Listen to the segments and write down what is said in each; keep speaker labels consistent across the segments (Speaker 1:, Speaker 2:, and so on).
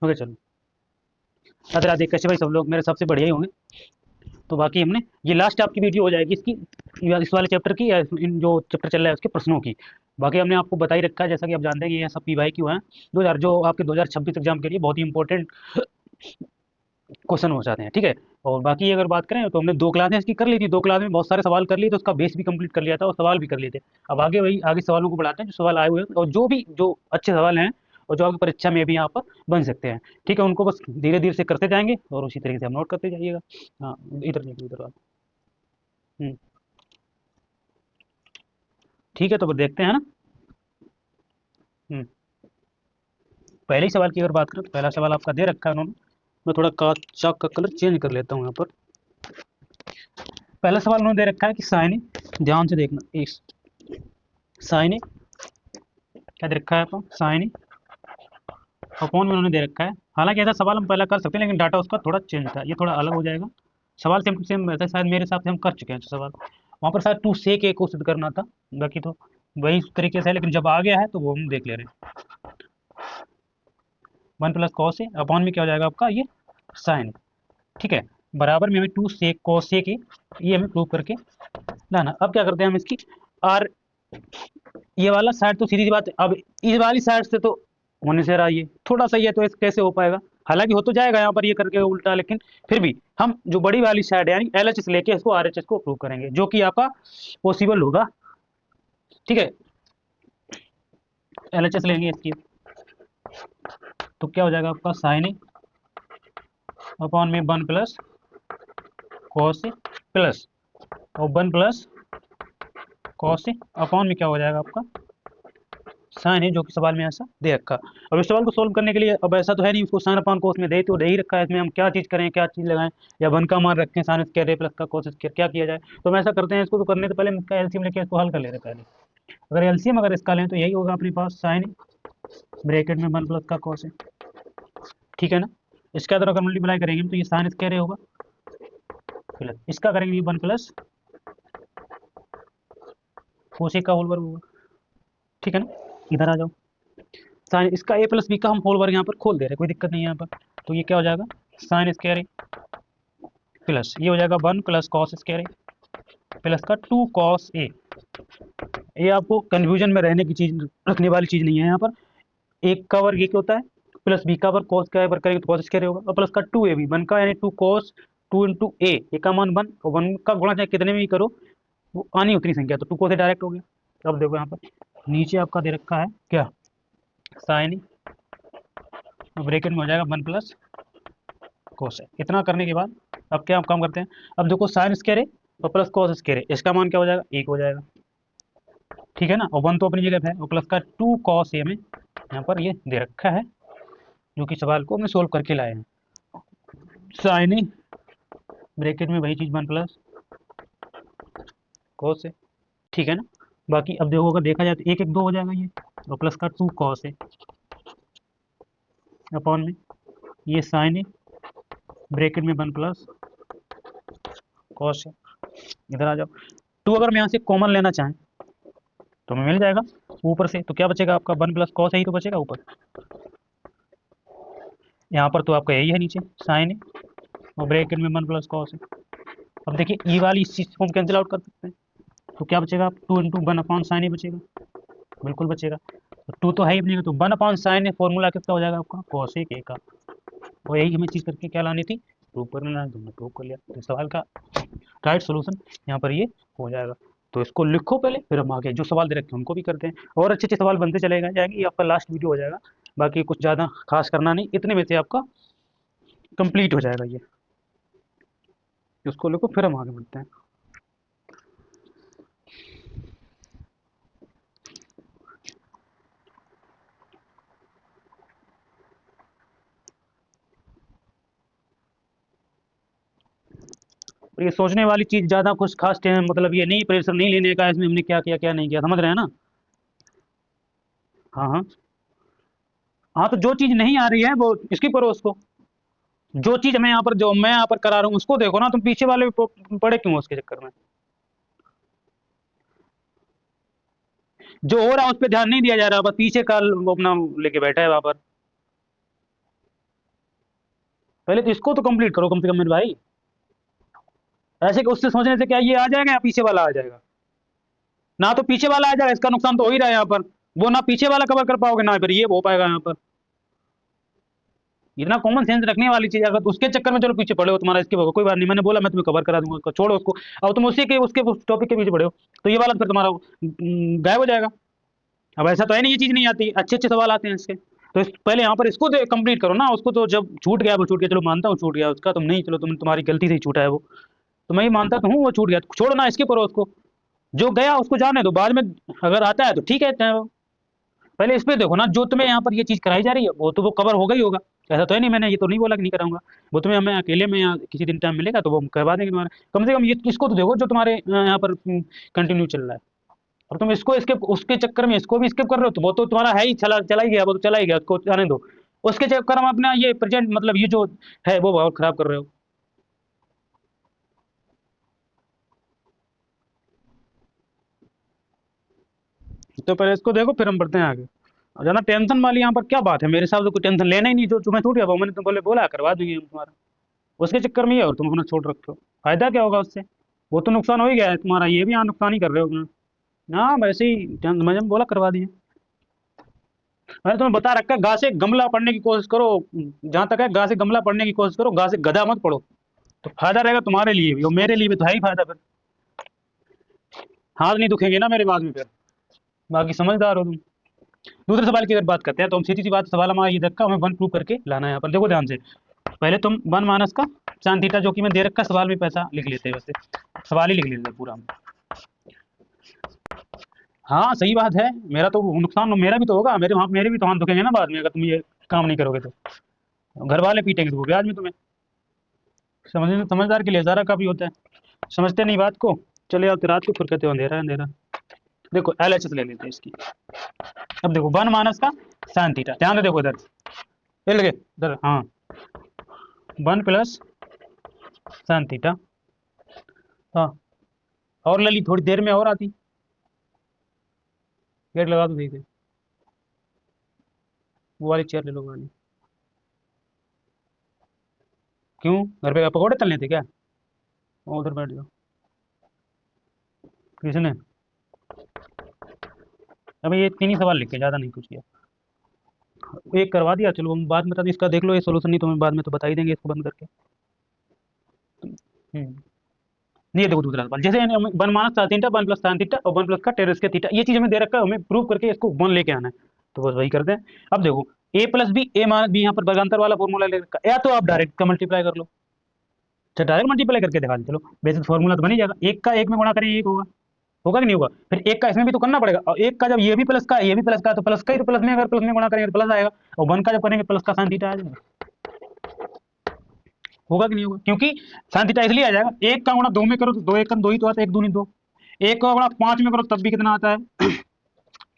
Speaker 1: Okay चलो। राधे राधे, कैसे भाई सब लोग? मेरे सबसे बढ़िया ही होंगे। तो बाकी हमने ये लास्ट आपकी वीडियो हो जाएगी इसकी, या इस वाले चैप्टर की, या इन जो चैप्टर चल रहा है उसके प्रश्नों की। बाकी हमने आपको बता ही रखा है, जैसा कि आप जानते हैं कि ये सब पी वाई क्यू हैं, 2000 जो आपके 2026 एग्जाम के लिए बहुत ही इंपॉर्टेंट क्वेश्चन हो जाते हैं, ठीक है। और बाकी अगर बात करें तो हमने 2 क्लासें इसकी कर ली थी, 2 क्लास में बहुत सारे सवाल कर लिए, तो उसका बेस भी कंप्लीट कर लिया था और सवाल भी कर लिए थे। अब आगे वही आगे सवालों को बढ़ाते हैं, जो सवाल आए हुए हैं और जो अच्छे सवाल हैं और जो आपकी परीक्षा में भी यहाँ पर बन सकते हैं, ठीक है। उनको बस धीरे धीरे से करते जाएंगे और उसी तरीके से हम नोट करते जाइएगा। हाँ, इधर देखिए, इधर आप। हम्म, ठीक है, तो फिर देखते हैं ना। हम्म, पहले ही सवाल की अगर बात करें तो पहला सवाल आपका दे रखा है उन्होंने। मैं थोड़ा चाक का कलर चेंज कर लेता हूँ यहाँ पर। पहला सवाल उन्होंने दे रखा है कि साइन, ध्यान से देखना, इस साइन क्या दे रखा है आपको, साइन अपॉन में उन्होंने दे रखा है। हालांकि ऐसा सवाल हम पहला कर सकते हैं, लेकिन डाटा उसका थोड़ा चेंज था, ये थोड़ा अलग हो जाएगा। सवाल सेम टू सेम रहता है, शायद मेरे हिसाब से हम कर चुके हैं सवाल। वहाँ पर शायद टू सेक ए को सिद्ध करना था, बाकी तो वही तरीके से है, लेकिन जब आ गया है तो वो हम देख ले रहे हैं। 1 + cos ए अपॉन में क्या हो जाएगा आपका, ये साइन, ठीक है। बराबर में हमें टू सेक कॉस ए के, ये हमें प्रूव करके लाना। अब क्या करते हैं हम इसकी आर, ये वाला साइड तो सीधी सी बात है, अब इस वाली साइड से तो होने से रहा, ये थोड़ा सा, ये तो इस कैसे हो पाएगा। हालांकि हो तो जाएगा यहाँ पर ये करके उल्टा, लेकिन फिर भी हम जो बड़ी वाली साइड है यानी एल एच एस लेके इसको आर एच एस को अप्रूव करेंगे, जो कि आपका पॉसिबल होगा, ठीक है। एल एच एस लेंगे इसकी, तो क्या हो जाएगा आपका साइन ए अपॉन में 1 + cos ए प्लस और 1 + cos ए अपॉन में क्या हो जाएगा आपका साइन है, जो कि सवाल में ऐसा दे रखा। अब इस सवाल को सोल्व करने के लिए, अब ऐसा तो है नहीं उसको साइन अपॉन कोस में दे तो दे ही रखा है, इसमें हम क्या चीज़ करें, क्या चीज़ लगाएं, या 1 का मान रखें साइन स्क्वायर ए प्लस का कोस स्क्वायर, क्या किया जाए। तो हम ऐसा करते हैं, इसको तो करने से पहले हम इसका एलसीएम लेके इसको हल कर ले रहे हैं पहले। अगर एलसीएम अगर इसका लें तो यही होगा अपने पास, साइन ब्रैकेट में 1 + का कोस है, ठीक है ना। इसके अंदर अगर मल्टीप्लाई करेंगे तो ये साइन स्क्वायर होगा, प्लस इसका करेंगे 1 + कोस का होल वर्ग होगा, ठीक है ना। इधर आ जाओ, साइन इसका ए प्लस बी का हम होल वर्ग यहाँ पर खोल दे रहे हैं, कोई दिक्कत नहीं है यहाँ पर। तो ये क्या हो जाएगा, साइन स्क्वायर ए प्लस ये हो जाएगा 1 + cos स्क्वायर ए प्लस का 2 cos ए। ये आपको कन्फ्यूजन में रहने की चीज, रखने वाली चीज नहीं है यहाँ पर। एक का वर्ग ये क्या होता है, प्लस बी का वर्ग कॉस का वर्ग करेंगे तो कॉस स्क्वायर होगा, और प्लस का 2 ए भी 1 का यानी 2 cos 2 × ए का मान 1, और 1 का गुणा चाहे कितने में भी करो वो आनी उतनी संख्या, तो 2 cos से डायरेक्ट हो गया। अब देखो यहाँ पर नीचे आपका दे रखा है क्या, साइन ब्रैकेट में हो जाएगा 1 + cos है। इतना करने के बाद अब क्या हम काम करते हैं, अब देखो साइन स्क्वायर है और प्लस कॉस स्क्वायर है, इसका मान क्या हो जाएगा, 1 हो जाएगा, ठीक है ना। और 1 तो अपनी जगह पे है, और प्लस का 2 cos ए में यहाँ पर ये दे रखा है, जो कि सवाल को हमने सोल्व करके लाए हैं। साइन ब्रैकेट में वही चीज़ 1 + cos है, ठीक है ना। बाकी अब देखो अगर देखा जाए तो 1 1 2 हो जाएगा ये, और प्लस का 2 cos है अपॉन में ये साइन है ब्रैकेट में 1 + cos है। इधर आ जाओ, 2 अगर हम यहाँ से कॉमन लेना चाहें तो हमें मिल जाएगा ऊपर से, तो क्या बचेगा आपका 1 + cos है ही तो बचेगा ऊपर। यहाँ पर तो आपका यही है नीचे साइन है और ब्रैकेट में 1 + cos है। अब देखिए ई वाली इस चीज़ को हम कैंसिल आउट कर सकते हैं, तो क्या बचेगा, 2 × 1 अपॉन साइन ही बचेगा, बिल्कुल बचेगा। तो 2 तो है ही अपने, तो 1/sin है, फॉर्मूला किसका हो जाएगा आपका, cos ए का। और यही हमें चीज़ करके क्या लानी थी, प्रूव करना है, तुमने प्रूव कर लिया। तो सवाल का राइट सोल्यूशन यहाँ पर ये हो जाएगा। तो इसको लिखो पहले, फिर हम आगे जो सवाल दे रखे हैं उनको भी करते हैं, और अच्छे अच्छे सवाल बनते चले जाएंगे। ये आपका लास्ट वीडियो हो जाएगा, बाकी कुछ ज़्यादा खास करना नहीं, इतने में से आपका कंप्लीट हो जाएगा ये। उसको लिखो फिर हम आगे बढ़ते हैं। और ये सोचने वाली चीज़ ज़्यादा कुछ खास मतलब ये नहीं, प्रेशर नहीं लेने का इसमें हमने क्या किया क्या नहीं किया, समझ रहे हैं ना। हाँ हाँ, हाँ तो जो चीज़ नहीं आ रही है वो स्किप करो उसको। जो चीज़ मैं यहाँ पर, जो मैं यहाँ पर करा रहा हूँ उसको देखो ना, तुम पीछे वाले पड़े क्यों हो उसके चक्कर में। जो हो रहा है उस पर ध्यान नहीं दिया जा रहा, बस पीछे का वो अपना लेके बैठा है वहाँ पर। पहले तो इसको तो कंप्लीट करो कम से कम मेरे भाई। ऐसे कि उससे सोचने से क्या ये आ जाएगा या पीछे वाला आ जाएगा? ना तो पीछे वाला आ जाएगा, इसका नुकसान तो हो ही रहा है यहाँ पर। वो ना पीछे वाला कवर कर पाओगे ना फिर ये हो पाएगा यहाँ पर। इतना कॉमन सेंस रखने वाली चीज, अगर उसके चक्कर में चलो पीछे पड़े हो तुम्हारा इसके कोई बात नहीं, मैंने बोला मैं तुम्हें कवर करा दूंगा, छोड़ो उसको। अब तुम उसी के उसके उस टॉपिक के पीछे पड़े हो तो ये वाला फिर तुम्हारा गायब हो जाएगा। अब ऐसा तो है नहीं ये चीज नहीं आती, अच्छे अच्छे सवाल आते हैं इसके। तो पहले यहाँ पर इसको कंप्लीट करो ना। उसको तो जब छूट गया वो छूट गया, चलो मानता हूँ छूट गया उसका, तुम नहीं, चलो तुम्हारी गलती से ही छूटा है वो, तो मैं ही मानता तो हूँ वो छूट गया, छोड़ो ना इसके करो उसको। जो गया उसको जाने दो, बाद में अगर आता है तो ठीक है। पहले इस पे देखो ना, जो तुम्हें यहाँ पर ये चीज कराई जा रही है वो तो वो कवर होगा ही होगा। ऐसा तो है नहीं, मैंने ये तो नहीं बोला कि नहीं कराऊंगा। वो तुम्हें हमें अकेले में या किसी दिन टाइम मिलेगा तो वो करवा देंगे तुम्हारा। कम से कम ये इसको तो देखो जो तुम्हारे यहाँ पर कंटिन्यू चल रहा है। और तुम इसको स्किप, उसके चक्कर में इसको भी स्किप कर रहे हो, तो वो तो तुम्हारा है ही, चला ही गया, वो तो चला ही गया, उसको जाने दो। उसके चक्कर में अपना ये प्रेजेंट मतलब ये जो है वो बहुत खराब कर रहे हो। तो पहले इसको देखो फिर हम बढ़ते हैं आगे। और ज्यादा टेंशन वाली यहाँ पर क्या बात है, मेरे हिसाब से कोई टेंशन लेना ही नहीं। जो तुम्हें छूट गया वो मैंने तुम बोला करवा देंगे हम तुम्हारा, उसके चक्कर में ही है, और तुम अपना छोड़ रखते हो, फायदा क्या होगा उससे? वो तो नुकसान हो ही गया है तुम्हारा, ये भी यहाँ नुकसान ही कर रहे हो अपना। ना वैसे ही मैं बोला करवा दिए। मैंने तुम्हें बता रखा है, गा से गमला पढ़ने की कोशिश करो। जहां तक है गा से गमला पढ़ने की कोशिश करो, गा से गधा मत पढ़ो। तो फायदा रहेगा तुम्हारे लिए भी और मेरे लिए भी, तो है ही फायदा फिर। हाथ नहीं दुखेंगे ना मेरे बाद में फिर। बाकी समझदार हो तुम। दूसरे सवाल की अगर बात करते हैं तो हम सीधी सी बात, सवाल हमारा ये रखा, हमें वन प्रूव करके लाना है यहाँ पर। देखो ध्यान से, पहले तुम वन माइनस का साइन थीटा जो कि मैं दे रखा सवाल में, पैसा लिख लेते हैं, वैसे सवाल ही लिख लेते हैं पूरा। हाँ सही बात है, मेरा तो नुकसान मेरा भी तो होगा, मेरे भी तो हाथ दुखेंगे ना बाद में, अगर तुम ये काम नहीं करोगे तो घर वाले पीटेंगे तो ब्याज में तुम्हें। समझदार के लिए ज़रा का भी होता है, समझते नहीं बात को। चले आओ रात को फिर कहते हो अंधेरा अंधेरा। देखो LHS ले लेते हैं इसकी। अब देखो वन माइनस का साइन थीटा, ध्यान से देखो इधर, ये लगे इधर, हाँ, वन प्लस साइन थीटा। हाँ, और ले ली, थोड़ी देर में और आती, गेट लगा दो सही से। वो वाली चेयर ले लो वाली। क्यों, घर पे पकौड़े तलने थे क्या? वो उधर बैठ जाओ। किसने? अभी ये तीन ही सवाल लिखे, ज़्यादा नहीं कुछ किया। एक करवा दिया, चलो हम बाद में बता दें, इसका देख लो ये सोल्यूशन, नहीं तो हम बाद में तो बता ही देंगे इसको बंद करके। ये देखो दूसरा सवाल, जैसे one minus sine theta, one plus sine theta और वन प्लस का टेन स्क्वायर थीटा, ये चीज हमें दे रखा है, हमें प्रूव करके इसको वन लेके आना है। तो बस वही करते हैं। अब देखो ए plus b, a minus B, यहाँ पर वर्गांतर वाला फॉर्मूला ले रखा है, या तो आप डायरेक्ट का मल्टीप्लाई कर लो। अच्छा डायरेक्ट मल्टीप्लाई करके दिखा दें, चलो बेसिक फॉर्मूला तो बन ही जाएगा, एक का एक में गुणा करें एक होगा, होगा कि नहीं होगा? फिर एक का इसमें भी तो करना पड़ेगा, और एक का जब ये भी प्लस का ये भी प्लस का, तो प्लस का ही तो प्लस में, अगर प्लस में गुणा करेंगे तो प्लस आएगा, और वन का जब करेंगे प्लस का साइन थीटा आ जाएगा। होगा कि नहीं होगा? क्योंकि साइन थीटा इसलिए आ जाएगा, एक का गुणा दो में करो तो दो एक दो ही तो आता है, एक दूनी दो। एक का गुणा पांच में करो तब भी कितना आता है?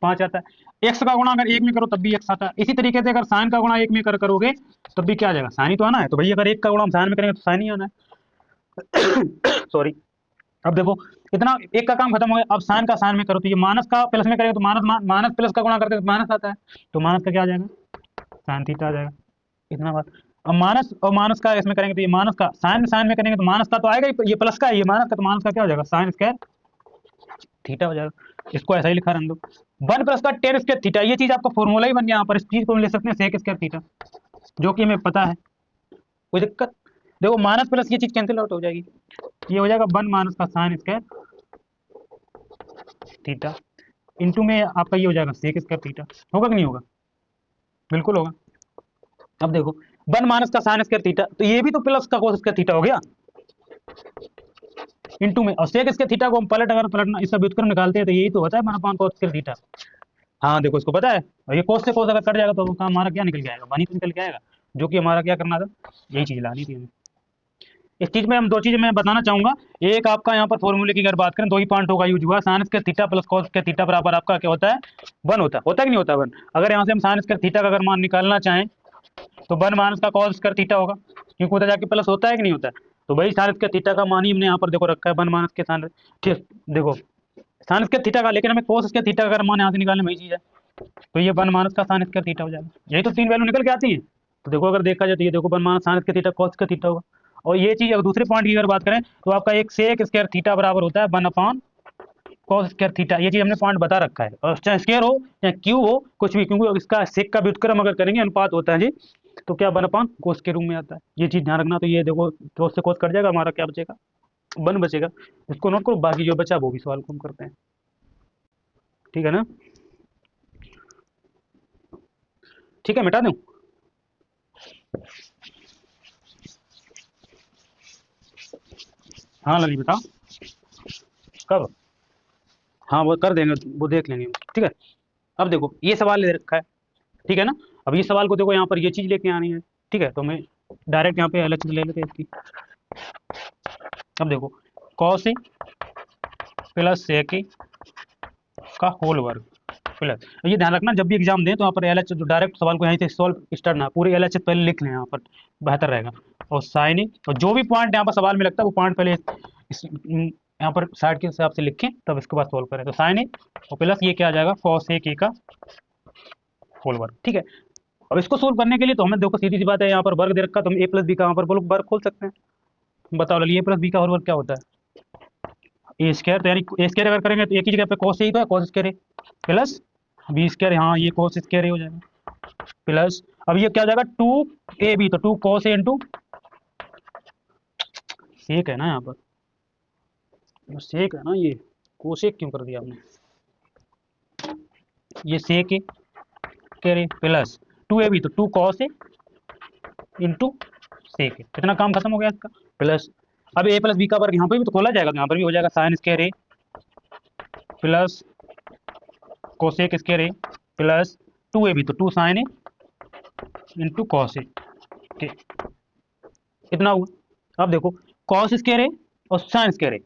Speaker 1: पांच आता है। एक्स का गुणा अगर एक में करो तब भी एक्स आता है। इसी तरीके से अगर साइन का गुणा एक में करोगे तब भी क्या आ जाएगा? साइन ही तो आना है। तो भाई अगर एक का गुणा हम साइन में करेंगे तो साइन ही आना है। सॉरी। अब देखो इतना एक का काम खत्म हो गया, अब साइन का साइन में करो तो ये माइनस का प्लस में करेंगे तो माइनस प्लस का गुणा करते तो माइनस आता है, तो माइनस का क्या आ जाएगा? साइन थीटा आ जाएगा। इतना बात। अब माइनस और माइनस का इसमें करेंगे तो ये माइनस का साइन में करेंगे तो माइनस का तो आएगा ही, ये प्लस का है, ये माइनस का, तो माइनस का क्या हो जाएगा? साइन स्क्वायर थीटा हो जाएगा। इसको ऐसा ही लिखा रहने दो, वन प्लस का टेन स्क्वायर थीटा, ये चीज आपका फॉर्मूला ही बन गया। यहाँ पर इस चीज को हम ले सकते हैं सेक स्क्वायर थीटा, जो कि हमें पता है, कोई दिक्कत? देखो माइनस प्लस ये चीज कैंसिल आउट हो जाएगी, ये हो जाएगा वन माइनस का साइन स्क्वायर थीटा, इंटू में आपका ये हो जाएगा सेक स्क्वायर थीटा। होगा कि नहीं होगा? बिल्कुल होगा। अब देखो वन माइनस का साइन स्क्वायर थीटा, तो ये भी तो प्लस का कोस स्क्वायर थीटा हो गया, इंटू में, और सेक स्क्वायर थीटा को हम पलटना इसका व्युत्क्रम निकालते हैं तो यही तो होता है one upon cos square theta. हाँ देखो इसको पता है, और ये कोस से कोस अगर कट जाएगा तो हमारा क्या निकल के आएगा? वन ही तो निकल के आएगा, जो कि हमारा क्या करना था, यही चीज लानी थी हमें। इस चीज में हम दो चीजें मैं बताना चाहूंगा। एक आपका यहाँ पर फॉर्मूले की अगर बात करें, दो ही पॉइंट होगा यूज हुआ, sign square theta plus cos square theta बराबर आपका क्या होता है? वन होता है कि नहीं होता? वन। अगर यहाँ से हम साइन स्क्वायर थीटा का अगर मान निकालना चाहें तो वन माइनस का कॉस स्क्वायर थीटा होगा, क्योंकि उधर जाके प्लस होता है कि नहीं होता है? तो वही साइन स्क्वायर थीटा का मान ही हमने यहाँ पर देखो रखा है, वन माइनस के साइन, ठीक देखो साइन स्क्वायर थीटा का, लेकिन हमें कॉस स्क्वायर थीटा का अगर मान यहाँ से निकालने वही चीज है, तो ये वन माइनस का साइन स्क्वायर थीटा हो जाएगा। यही तो तीन वैल्यू निकल के आती है। तो देखो अगर देखा जाए तो ये देखो 1 minus sign square theta cos square theta होगा। और ये चीज़ अगर दूसरे पॉइंट की अगर बात करें तो आपका एक सेक स्क्वायर थीटा बराबर होता है 1 कॉस स्क्वायर थीटा। ये चीज हमने पॉइंट बता रखा है, और चाहे स्क्वायर हो चाहे क्यू हो कुछ भी, क्योंकि इसका सेक का व्युत्क्रम अगर करेंगे अनुपात होता है जी, तो क्या 1 कोस के रूप में आता है। ये चीज ध्यान रखना। तो ये देखो कोस से कोस कट जाएगा, हमारा क्या बचेगा 1 बचेगा। इसको नोट करो, बाकी जो बचा वो भी सवाल को हम करते हैं, ठीक है ना। ठीक है, मिटा दूं। हाँ ललित बताओ कब। हाँ वो कर देंगे, वो देख लेंगे, ठीक है। अब देखो ये सवाल ले रखा है, ठीक है ना। अब ये सवाल को देखो यहाँ पर ये चीज लेके आनी है, ठीक है। तो मैं डायरेक्ट यहाँ पे एलएचएस ले लेते हैं इसकी। अब देखो कॉस ए प्लस सेक ए का होल वर्ग प्लस, ये ध्यान रखना जब भी एग्जाम दें तो यहाँ पर एलएचएस जो डायरेक्ट सवाल को यहीं से सॉल्व स्टार्ट ना, पूरे एलएचएस पहले लिख लें यहाँ पर, बेहतर रहेगा। और साइन ए, और जो भी पॉइंट यहाँ पर सवाल में लगता है वो पॉइंट पहले यहाँ पर साइड के हिसाब से लिखें, तब इसके बाद सॉल्व करें। तो साइन ए और प्लस ये क्या आ जाएगा कॉस ए के का होल वर्ग, ठीक है। अब इसको सोल्व करने के लिए तो हमें देखो सीधी सी बात है, यहाँ पर वर्ग दे रखा, तो हम ए प्लस बी का यहाँ पर बोलो वर्ग खोल सकते हैं। बताओ ललिए ए प्लस बी का होल वर्ग क्या होता है ए स्क्वायर, तो यानी ए स्क्वायर अगर करेंगे तो एक ही जगह पे कॉस ही तो है, कॉस स्क्वायर ए प्लस बी स्क्वायर, हाँ ये कॉस स्क्वायर ए हो जाएगा प्लस, अब ये क्या हो जाएगा 2ab, तो 2 कॉस ए इंटू सेक है ना, यहाँ पर सेक है ना, ये कोसेक क्यों कर दिया आपने, ये सेक ए स्क्वायर ए प्लस 2ab, तो 2 कॉस ए इंटू सेक ए, कितना काम खत्म हो गया इसका प्लस। अब ए प्लस बी का वर्ग यहाँ पर भी तो खोला जाएगा, तो यहाँ पर भी हो जाएगा साइन स्क्वायर ए प्लस कोसेक स्क्वायर ए प्लस 2ab, तो 2 sign A into cos A, ठीक इतना हुआ। अब देखो कॉस स्क्वायर ए और साइन स्क्वायर ए,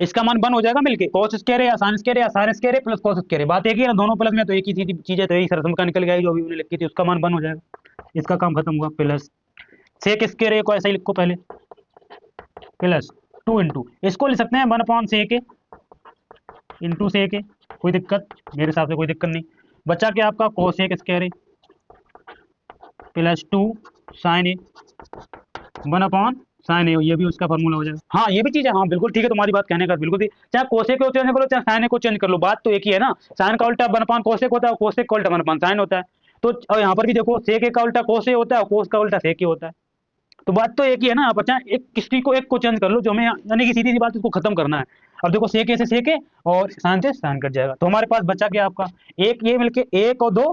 Speaker 1: इसका मान 1 हो जाएगा मिलके, कॉस स्क्वायर या साइन स्क्वायर या sine square plus cos square, बात एक ही है ना, दोनों प्लस में तो एक ही चीज है, तो यही सरसम का निकल गया जो अभी हमने लिखी थी, उसका मान 1 हो जाएगा, इसका काम खत्म हुआ प्लस सेक स्क्वायर ए को ऐसा ही लिखो पहले प्लस 2 इंटू, इसको ले सकते हैं 1/सेक ए इंटू सेक ए, कोई दिक्कत मेरे हिसाब से कोई दिक्कत नहीं। बचा क्या आपका कोसेक स्क्वायर ए प्लस 2 साइन ए 1/साइन ए, ये भी उसका फॉर्मूला हो जाएगा। हाँ ये भी चीज है, हाँ बिल्कुल ठीक है, तुम्हारी बात कहने का बिल्कुल ठीक, चाहे कोसेक को चेंज करो चाहे साइन को चेंज कर लो, बात तो एक ही है ना। साइन का उल्टा 1/कोसेक होता है, कोसेक का उल्टा 1/साइन होता है। तो और यहाँ पर भी देखो सेक ए का उल्टा कोसे होता है और कोस का उल्टा सेक ए होता है, तो बात तो एक ही है ना। आप चाहे एक किसी को एक को चेंज कर लो, जो हमें यानी कि सीधी सी बात इसको खत्म करना है। अब देखो सेके से सेके और साइन से साइन कट जाएगा, तो हमारे पास बचा क्या आपका एक, ये मिलके 1 और 2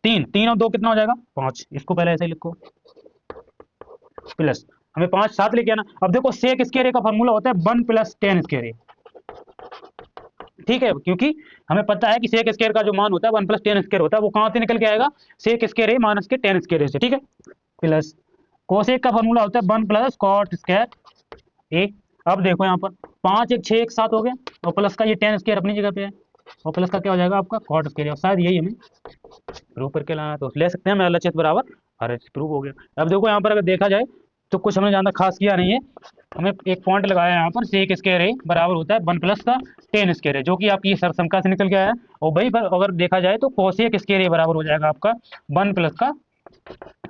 Speaker 1: 3, 3 और 2 कितना हो जाएगा 5, इसको पहले ऐसे ही लिखो प्लस, हमें 5 साथ लेके आना। अब देखो सेक स्क्वायर ए का फॉर्मूला होता है 1 + tan स्क्वायर ए, ठीक है, क्योंकि हमें पता है कि सेक स्क्वायर का जो मान होता है 1 + tan स्क्वायर होता है, वो कहाँ से निकल के आएगा सेक स्क्वायर ए माइनस के tan स्क्वायर ए से, ठीक है प्लस कोसेक का फॉर्मूला होता है 1 + cot स्क्वायर ए। अब देखो यहाँ पर 5 1 6 एक साथ हो गया, और प्लस का ये tan स्क्वायर अपनी जगह पे है, और प्लस का क्या हो जाएगा आपका cot स्क्वायर, शायद यही हमें प्रूव करके लाना है, तो ले सकते हैं हम LHS बराबर RHS, प्रूव हो गया। अब देखो यहाँ पर अगर देखा जाए तो कुछ हमने ज़्यादा खास किया नहीं है, हमें एक पॉइंट लगाया यहाँ पर सेक स्क्वायर ए बराबर होता है 1 + का tan स्क्वायर ए, जो कि आपकी सरसमका से निकल के आया है। और वही पर अगर देखा जाए तो कोसेक स्क्वायर ए बराबर हो जाएगा आपका 1 + का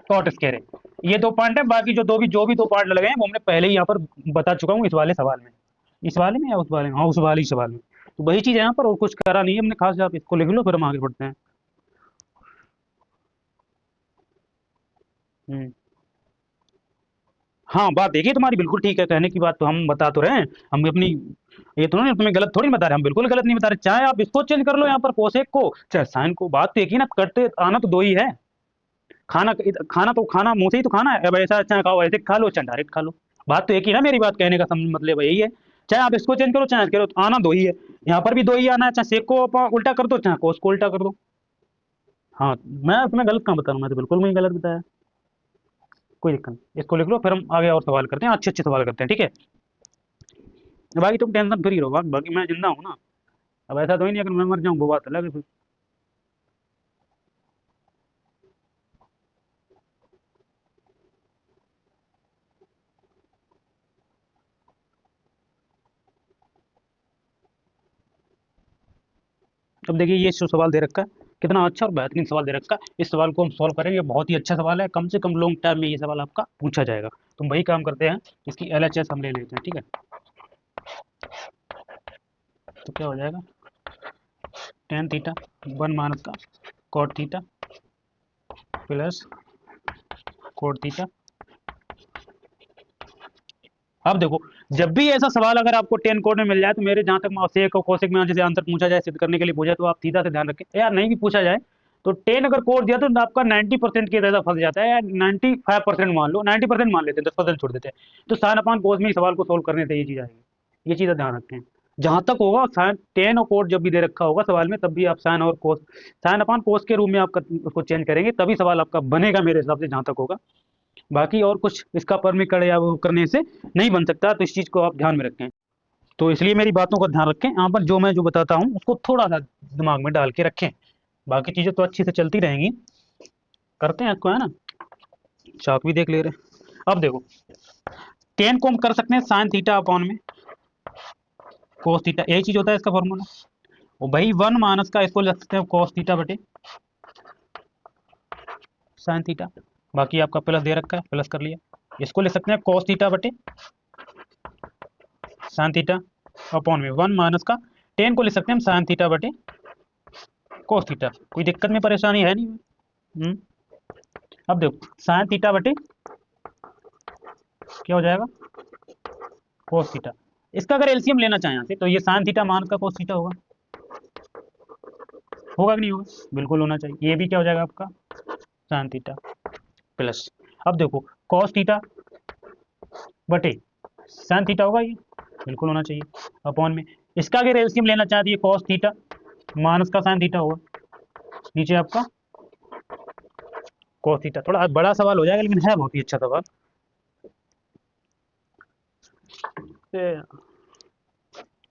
Speaker 1: cot स्क्वायर ए। ये 2 पॉइंट है, बाकी जो भी 2 पॉइंट लगे हैं वो हमने पहले ही यहाँ पर बता चुका हूँ इस वाले सवाल में, इस वाले में या उस वाले में, हाँ उस वाले ही सवाल में। तो वही चीज़ है यहाँ पर, और कुछ करा नहीं है हमने खास, आप इसको लिख लो फिर हम आगे बढ़ते हैं। हम्म। हाँ बात देखिए तुम्हारी बिल्कुल ठीक है, कहने की बात तो हम बता तो रहे हैं, हम अपनी ये तो नहीं तुम्हें गलत थोड़ी बता रहे, हम बिल्कुल गलत नहीं बता रहे, चाहे आप इसको चेंज कर लो यहाँ पर कोसेक को चाहे साइन को, बात तो एक ही ना, करते आना तो दो ही है। खाना खाना तो खाना मुंह से ही तो खाना है, अब ऐसा चाहे खाओ ऐसे खा लो चाहे डायरेक्ट खा लो, बात तो एक ही ना, मेरी बात कहने का मतलब यही है। चाहे आप इसको चेंज करो चाहे करो, तो आना दो ही है, यहाँ पर भी दो ही आना है, चाहे सेक को आप उल्टा कर दो चाहे कोस को उल्टा कर दो। हाँ मैं तुम्हें गलत कहाँ बता रहा हूँ, मैं तो बिल्कुल नहीं गलत बताया, कोई दिक्कत नहीं, इसको लिख लो फिर हम आगे और सवाल करते हैं, अच्छे अच्छे सवाल करते हैं, ठीक है। बाकी तुम टेंशन फ्री रहो, बाकी मैं जिंदा हूँ ना, अब ऐसा तो ही नहीं अगर मैं मर जाऊँ वो बात अलग है फिर। अब देखिए ये जो सवाल दे रखा है कितना अच्छा और बेहतरीन सवाल दे रखा है। इस सवाल को हम सॉल्व करेंगे, बहुत ही अच्छा सवाल है, कम से कम लॉन्ग टाइम में ये सवाल आपका पूछा जाएगा। तो हम वही काम करते हैं, इसकी LHS हम ले लेते हैं, ठीक है। तो क्या हो जाएगा, tan थीटा 1 माइनस का cot theta plus cot theta. अब देखो, जब भी ऐसा सवाल अगर आपको टेन कोड में मिल जाए, तो मेरे जहाँ तक सेक और कोसेक में जैसे आंसर पूछा जाए सिद्ध करने के लिए पूछा, तो आप सीधा से ध्यान रखें यार, नहीं भी पूछा जाए तो टेन अगर कोड दिया तो आपका 90% की तरह फंस जाता है, या 95% मान लो, 90% मान लेते हैं, 10% छोड़ देते हैं। तो साइन अपान कोस में ही सवाल को सोल्व करने से ये चीज़ आएगी, ये चीज़ ध्यान रखें। जहाँ तक होगा साइन टेन और कोड जब भी दे रखा होगा सवाल में, तब भी आप साइन और कोस, साइन अपान कोस के रूप में आप उसको चेंज करेंगे, तभी सवाल आपका बनेगा मेरे हिसाब से, जहाँ तक होगा। बाकी और कुछ इसका परमीकरण या वो करने से नहीं बन सकता, तो इस चीज़ को आप ध्यान में रखें। तो इसलिए मेरी बातों का ध्यान रखें, यहाँ पर जो मैं जो बताता हूँ उसको थोड़ा सा दिमाग में डाल के रखें, बाकी चीज़ें तो अच्छी से चलती रहेंगी। करते हैं इसको, है ना, चाक भी देख ले रहे। अब देखो, टेन को हम कर सकते हैं साइन थीटा अपॉन में कोस थीटा, यही चीज़ होता है इसका फॉर्मूला। और भाई 1 माइनस का इसको लिख सकते हैं कोस थीटा बटे साइन थीटा, बाकी आपका प्लस दे रखा है, प्लस कर लिया। इसको लिख सकते हैं कोस थीटा बटे साइन थीटा अपॉन में 1 माइनस का टेन को लिख सकते हैं हम साइन थीटा बटे कोस थीटा। कोई दिक्कत में परेशानी है नहीं। अब देखो, साइन थीटा बटे क्या हो जाएगा कोस थीटा। इसका अगर एलसीएम लेना चाहें यहाँ से, तो ये साइन थीटा मान का कोस थीटा होगा, होगा कि नहीं होगा, बिल्कुल होना चाहिए। ये भी क्या हो जाएगा आपका साइन थीटा प्लस, अब देखो कॉस थीटा बटे साइन थीटा होगा, ये बिल्कुल होना चाहिए, अपॉन में इसका अगर एलसीएम लेना चाहती है कॉस थीटा माइनस का साइन थीटा होगा, नीचे आपका कॉस थीटा। थोड़ा बड़ा सवाल हो जाएगा, लेकिन है बहुत ही अच्छा सवाल।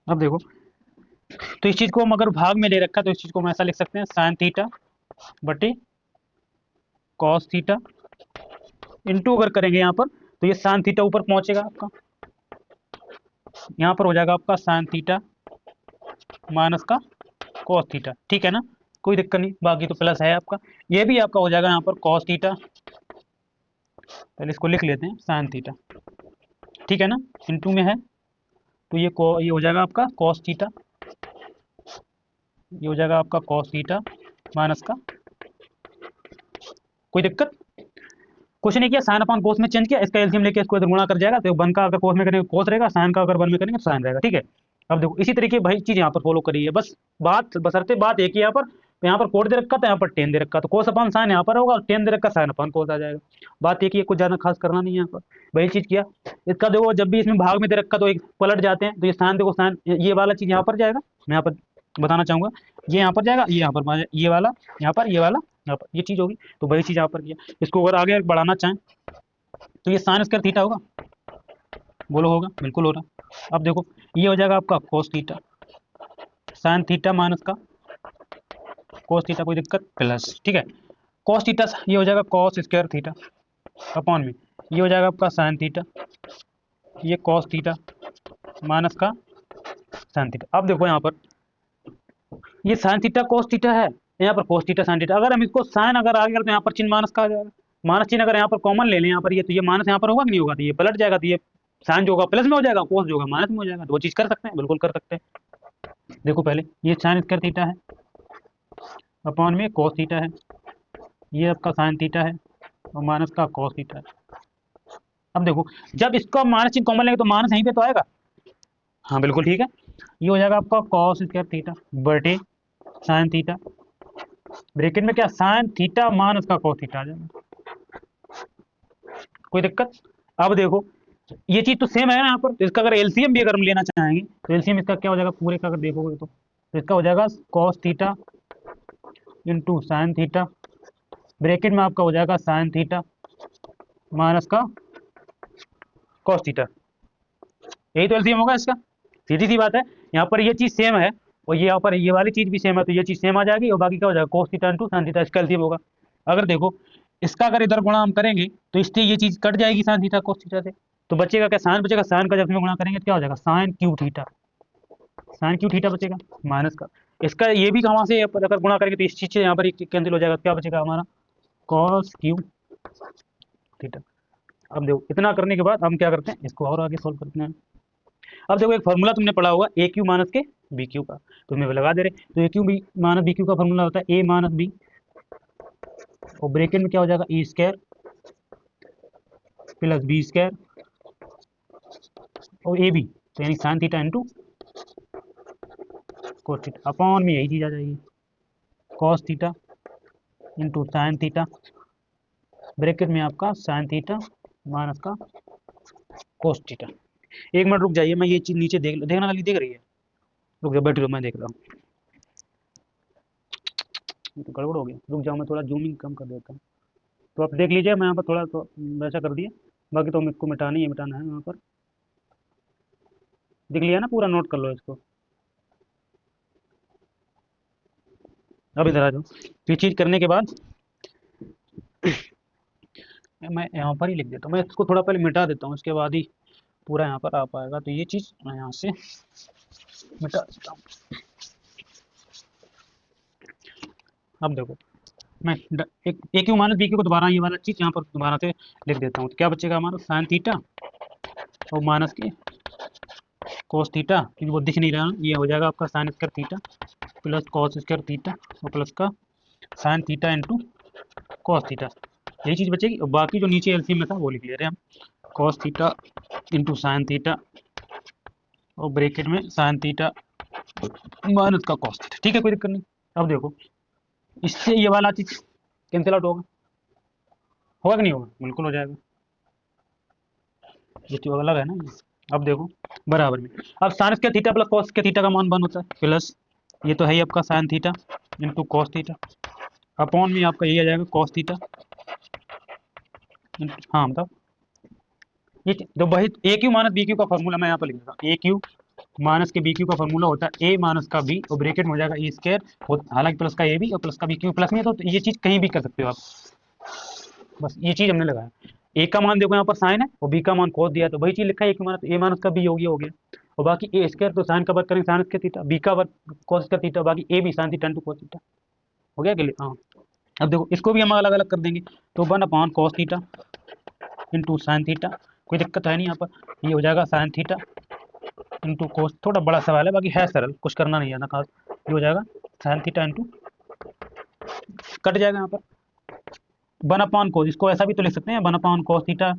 Speaker 1: अब देखो, तो इस चीज को हम अगर भाग में ले रखा, तो इस चीज को हम ऐसा लिख सकते हैं साइन थीटा बटे कॉस थीटा इंटू अगर करेंगे यहाँ पर, तो ये साइन थीटा ऊपर पहुंचेगा आपका, यहाँ पर हो जाएगा आपका साइन थीटा माइनस का कॉस थीटा, ठीक है ना, कोई दिक्कत नहीं। बाकी तो प्लस है आपका, ये भी आपका हो जाएगा यहाँ पर कॉस थीटा, पहले इसको लिख लेते हैं साइन थीटा, ठीक है ना, इंटू में है, तो ये हो जाएगा आपका कॉस थीटा, ये हो जाएगा आपका कॉस थीटा माइनस का, कोई दिक्कत, कुछ नहीं किया, साइन अपान कोस में चेंज किया, इसका एलसीएम लेके इसको इधर गुणा कर जाएगा, तो वन का अगर कोस में करेंगे कोस रहेगा, साइन का अगर वन में करेंगे तो साइन रहेगा, ठीक है। अब देखो इसी तरीके भाई चीज यहाँ पर फॉलो करिए, बस बात बसरते बात एक ही, यहाँ पर तो यहाँ पर कोड दे रखा था, यहाँ पर टेन दे रखा, तो कोस अपान साइन यहाँ पर होगा, और टेन दे रखा साइन अपान कोस आ जाएगा। बात एक ही है, कुछ ज्यादा खास करना नहीं है यहाँ पर, वही चीज किया। इसका देखो, जब भी इसमें भाग में दे रखा तो एक पलट जाते हैं, तो ये साइन देखो, साइन ये वाला चीज यहाँ पर जाएगा, मैं यहाँ पर बताना चाहूंगा, ये यहाँ पर जाएगा, ये यहाँ पर, ये वाला यहाँ पर, ये वाला यहाँ पर, ये चीज होगी, तो वही चीज यहाँ पर किया। इसको अगर आगे बढ़ाना चाहें तो ये साइन स्क्वायर थीटा होगा, बोलो होगा, बिल्कुल हो रहा। अब देखो, ये हो जाएगा आपका cos theta sine theta minus का कोस थीटा, कोई दिक्कत, प्लस, ठीक है। कोस थीटा ये हो जाएगा कोस स्क्वायर थीटा अपॉन में ये हो जाएगा आपका साइन थीटा, ये कोस थीटा माइनस का साइन थीटा। अब देखो यहाँ पर ये साइन थीटा कोस थीटा है, यहाँ पर कोस थीटा साइन थीटा, अगर हम इसको साइन अगर आ गया तो यहाँ पर चिन्ह माइनस का आ जाएगा, माइनस चिन्ह अगर यहाँ पर कॉमन ले लें यहाँ पर, ये तो ये माइनस यहाँ पर होगा कि नहीं होगा, तो ये पलट जाएगा, तो ये साइन जो होगा प्लस में हो जाएगा, कोस जो होगा माइनस में हो जाएगा। दो चीज कर सकते हैं, बिल्कुल कर सकते हैं। देखो पहले ये साइन स्क्वायर थीटा है अपॉन में कोस थीटा है, ये आपका साइन थीटा है और माइनस का कोस थीटा है। अब देखो, जब इसको माइनस चिन्ह कॉमन लेंगे तो माइनस यहीं पे तो आएगा, हाँ बिल्कुल ठीक है। ये हो जाएगा आपका कॉस स्क्वायर थीटा बटे साइन थीटा, ब्रैकेट में क्या साइन थीटा माइनस का कोस थीटा आ जाएगा, कोई दिक्कत। अब देखो ये चीज तो सेम है ना यहाँ पर, तो इसका अगर एलसीएम भी अगर हम लेना चाहेंगे, तो एलसीएम इसका क्या हो जाएगा पूरे का, अगर देखोगे तो इसका हो जाएगा cos theta into sine theta, bracket में आपका हो जाएगा साइन थीटा माइनस का कॉस थीटा, यही तो एलसीएम होगा इसका, सीधी सी बात है। यहाँ पर ये चीज सेम है, और ये यहाँ पर ये वाली चीज भी सेम है, तो ये चीज सेम आ जाएगी, और बाकी क्या हो जाएगा cos theta into sine theta, इसका एलसीएम होगा। अगर देखो इसका अगर इधर गुणा हम करेंगे, तो इससे ये चीज कट जाएगी साइन थीटा कोस थीटा से, तो बचेगा क्या, साइन बचेगा, साइन का जब इसमें गुणा करेंगे तो क्या हो जाएगा sine cube theta, sine cube theta बचेगा माइनस का, इसका ये भी कहाँ से अगर गुणा करेंगे तो इस चीज़ से यहाँ पर कैंसिल हो जाएगा, क्या बचेगा हमारा कॉस क्यू थीटा। अब देखो इतना करने के बाद हम क्या करते हैं, इसको और आगे सोल्व करते हैं। अब देखो एक फार्मूला तुमने पढ़ा होगा ए क्यू माइनस के बी क्यू का, तो मैं लगा दे रहे। तो a cube b minus b cube का फार्मूला होता है ए माइनस बी और ब्रैकेट में क्या हो जाएगा a square plus b square और ए बी, तो यानी sine theta into cos theta upon में यही चीज़ आ जाएगी cos theta into sine theta, bracket में आपका साइन थीटा माइनस का कोस थीटा। एक मिनट रुक जाइए, मैं ये चीज़ नीचे देखना वाली देख रही है, रुक जाओ बैठ लो, मैं देख रहा हूँ। तो गड़बड़ हो गया, रुक जाओ मैं थोड़ा जूमिंग कम कर देता हूँ। तो आप देख लीजिए, मैं यहाँ पर थोड़ा तो वैसा कर दिया, बाकी तो इसको मिटाना है यहाँ पर। देख लिया ना, पूरा नोट कर लो इसको। अब इधर आ जाओ, ये चीज़ करने के बाद मैं यहाँ पर ही लिख देता हूँ, मैं इसको थोड़ा पहले मिटा देता हूँ, उसके बाद ही पूरा यहाँ पर आ पाएगा। तो ये चीज़ मैं यहाँ से मिटा देता हूँ। अब देखो मैं एक ए क्यू माइनस बी क्यू को दोबारा ये वाला चीज़ यहाँ पर दोबारा से लिख देता हूँ। तो क्या बचेगा हमारा साइन थीटा और माइनस के कोस थीटा, क्योंकि वो दिख नहीं रहा, ये हो जाएगा आपका sign square theta plus cos square theta और प्लस का sine theta into cos theta, यही चीज़ बचेगी। और बाकी जो नीचे एलसीएम में था वो लिख ले रहे हैं हम, cos theta into sine theta और ब्रैकेट में साइन थीटा माइनस का कॉस थीटा। ठीक है, कोई दिक्कत नहीं। अब देखो इससे ये वाला चीज़ कैंसिल आउट होगा कि नहीं होगा? बिल्कुल हो जाएगा, ये तो अलग है ना। अब देखो बराबर में, अब साइन के थीटा प्लस कॉस के थीटा का मान 1 होता है, प्लस ये तो है ही आपका sign theta into cos theta upon में आपका ये आ जाएगा कॉस थीटा। हाँ मतलब ये तो वही ए क्यू माइनस बी क्यू का फॉर्मूला मैं यहाँ पर लिख देता हूँ। ए क्यू माइनस के बी क्यू का फॉर्मूला होता है ए माइनस का बी और ब्रैकेट में हो जाएगा ए स्क्वायर, हालांकि प्लस का ए बी और प्लस का बी क्यू प्लस में, तो ये चीज़ कहीं भी कर सकते हो आप, बस ये चीज़ हमने लगाया। ए का मान देखो यहाँ पर साइन है और बी का मान कॉस दिया, तो वही चीज़ लिखा है ए माइनस का बी हो गया और बाकी ए स्क्वायर तो साइन का वर्क करेंगे साइन के थीटा, बी का वर्क कॉस का थीटा, बाकी ए भी sign theta into cos theta हो गया कि हाँ। अब देखो इसको भी हम अलग अलग कर देंगे, तो 1 cos theta into sine theta, कोई दिक्कत है नहीं यहाँ पर, ये हो जाएगा साइन थीटा इंटू कोस, थोड़ा बड़ा सवाल है बाकी है सरल, कुछ करना नहीं है ना खास। ये हो जाएगा साइन थीटा इंटू, कट जाएगा यहाँ पर 1 कोस, इसको ऐसा भी तो लिख सकते हैं 1 cos theta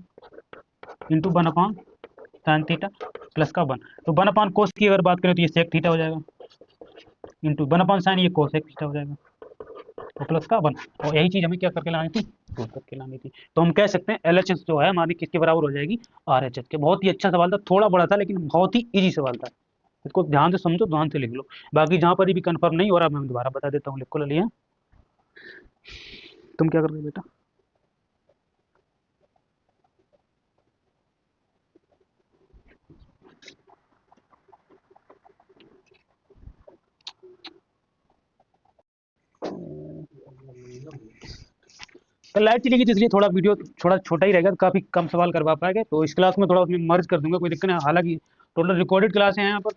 Speaker 1: into 1 sine theta plus का 1, तो 1 कोस की अगर बात करें तो ये सेक थीटा हो जाएगा इंटू 1 साइन, ये कोस थीटा हो जाएगा और प्लस का 1, और यही चीज़ हमें क्या करके लानी थी, दूर करके लानी थी। तो हम कह सकते हैं LHS जो है हमारी किसके बराबर हो जाएगी, RHS के। बहुत ही अच्छा सवाल था, थोड़ा बड़ा था लेकिन बहुत ही ईजी सवाल था, इसको ध्यान से समझो, ध्यान से लिख लो। बाकी जहाँ पर भी कंफर्म नहीं हो रहा मैं दोबारा बता देता हूँ, लिख को ले लिया। तुम क्या कर रहे हो बेटा? कल लाइव चलेगी तो इसलिए थोड़ा वीडियो थोड़ा छोटा ही रहेगा, तो काफ़ी कम सवाल करवा पाएंगे, तो इस क्लास में थोड़ा उसमें मर्ज कर दूंगा, कोई दिक्कत नहीं। हालांकि टोटल रिकॉर्डेड क्लास है यहाँ पर,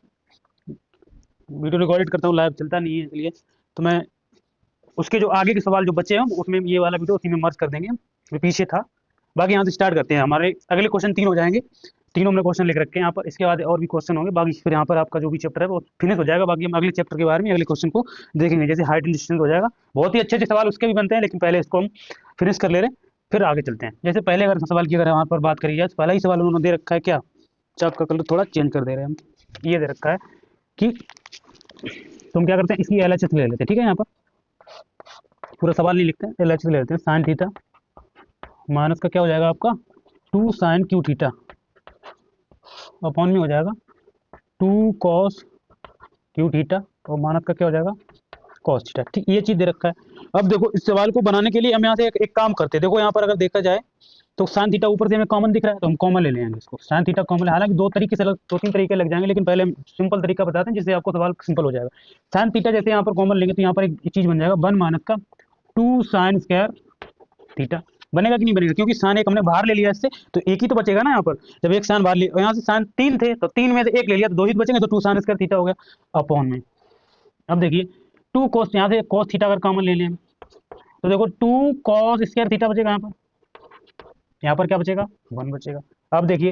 Speaker 1: वीडियो रिकॉर्डेड करता हूँ, लाइव चलता नहीं है, इसलिए तो मैं उसके जो आगे के सवाल जो बचे हैं उसमें ये वाला वीडियो उसी में मर्ज कर देंगे, जो पीछे था। बाकी यहाँ से स्टार्ट करते हैं, हमारे अगले क्वेश्चन 3 हो जाएंगे, तीनों हमने क्वेश्चन लिख रखे हैं यहाँ पर, इसके बाद और भी क्वेश्चन होंगे, बाकी फिर यहाँ पर आपका जो भी चैप्टर है वो फिनिश हो जाएगा। बाकी हम अगले चैप्टर के बारे में अगले क्वेश्चन को देखेंगे, जैसे हाइट एंड डिस्टेंस हो जाएगा, बहुत ही अच्छे अच्छे सवाल उसके भी बनते हैं, लेकिन पहले इसको हम फिनिश कर ले रहे हैं, फिर आगे चलते हैं। जैसे पहले अगर सवाल की अगर यहाँ पर बात करी जाए, तो पहला ही सवाल उन्होंने दे रखा है क्या, चाप का कलर थोड़ा चेंज कर दे रहे हैं हम, ये दे रखा है कि तुम क्या करते हैं, इसकी LHS ले लेते हैं, ठीक है। यहाँ पर पूरा सवाल नहीं लिखते हैं, LHS ले लेते हैं, साइन थीटा माइनस का क्या हो जाएगा आपका 2 साइन क्यू थीटा अपॉन में हो जाएगा 2 कॉस क्यू थीटा और माइनस का क्या हो जाएगा कॉस थीटा, ठीक, ये चीज़ दे रखा है। अब देखो इस सवाल को बनाने के लिए हम यहाँ से एक काम करते हैं, देखो यहाँ पर अगर देखा जाए तो साइन थीटा ऊपर से हमें कॉमन दिख रहा है, तो हम कॉमन ले लेंगे इसको, साइन थीटा कॉमन। हालांकि 2-3 तरीके लग जाएंगे, लेकिन पहले हम सिंपल तरीका बताते हैं जिससे आपको सवाल सिंपल हो जाएगा। साइन थीटा जैसे यहाँ पर कॉमन लेंगे तो यहाँ पर एक चीज़ बन जाएगा 1 माइनस का 2 साइन स्क्वायर थीटा, बनेगा कि नहीं बनेगा, क्योंकि साइन एक हमने बाहर ले लिया इससे, तो एक ही तो बचेगा ना यहाँ पर, जब एक साइन बाहर लिया, यहाँ से साइन 3 थे तो 3 में से एक ले लिया तो 2 ही बचेंगे, तो 2 साइन स्क्वायर थीटा हो गया अपॉन में अब देखिए टू कॉस, यहाँ से कॉस थीटा अगर कॉमन ले लें तो देखो टू कॉस स्क्वायर थीटा बचेगा, यहाँ पर क्या बचेगा, 1 बचेगा। अब देखिए,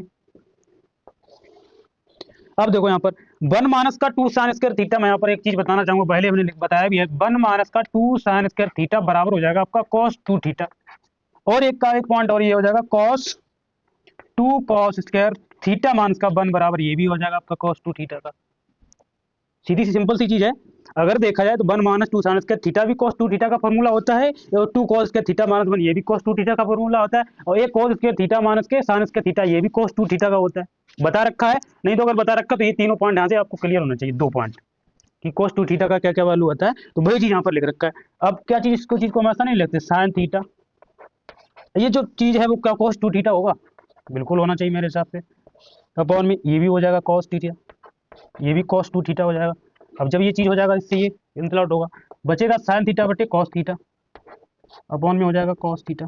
Speaker 1: अब देखो यहाँ पर 1 माइनस का 2 साइन स्क्वायर थीटा, मैं यहाँ पर एक चीज बताना चाहूंगा, पहले हमने बताया भी है, 1 माइनस का 2 साइन स्क्वायर थीटा बराबर हो जाएगा आपका कॉस 2 थीटा, और एक का एक पॉइंट और ये हो जाएगा cos 2 cos square theta minus का 1 बराबर ये भी हो जाएगा आपका कॉस 2 थीटा का। सीधी सी सिंपल सी चीज है। अगर देखा जाए तो 1 माइनस 2 साइन स्क्वायर थीटा भी cos 2 थीटा का फॉर्मूला होता है, और 2 cos स्क्वायर थीटा माइनस 1 ये भी cos 2 थीटा का फॉर्मूला होता है, और एक cos स्क्वायर थीटा माइनस के साइन स्क्वायर थीटा ये भी cos 2 थीटा का होता है। बता रखा है, नहीं तो अगर बता रखा तो ये तीनों पॉइंट यहाँ से आपको क्लियर होना चाहिए, 2 पॉइंट कि cos 2 थीटा का क्या क्या वैल्यू होता है, तो वही चीज यहाँ पर लिख रखा है। अब क्या चीज, इसको चीज को हम ऐसा नहीं लिखते साइन थीटा, ये जो चीज है वो क्या cos 2 थीटा होगा, बिल्कुल होना चाहिए मेरे हिसाब से। अपॉन में ये भी हो जाएगा cos थीटा, ये भी cos 2 थीटा हो जाएगा। अब जब ये चीज हो जाएगा इससे ये कैंसिल आउट होगा, बचेगा साइन थीटा बटे कॉस थीटा, अपॉन में हो जाएगा कॉस थीटा,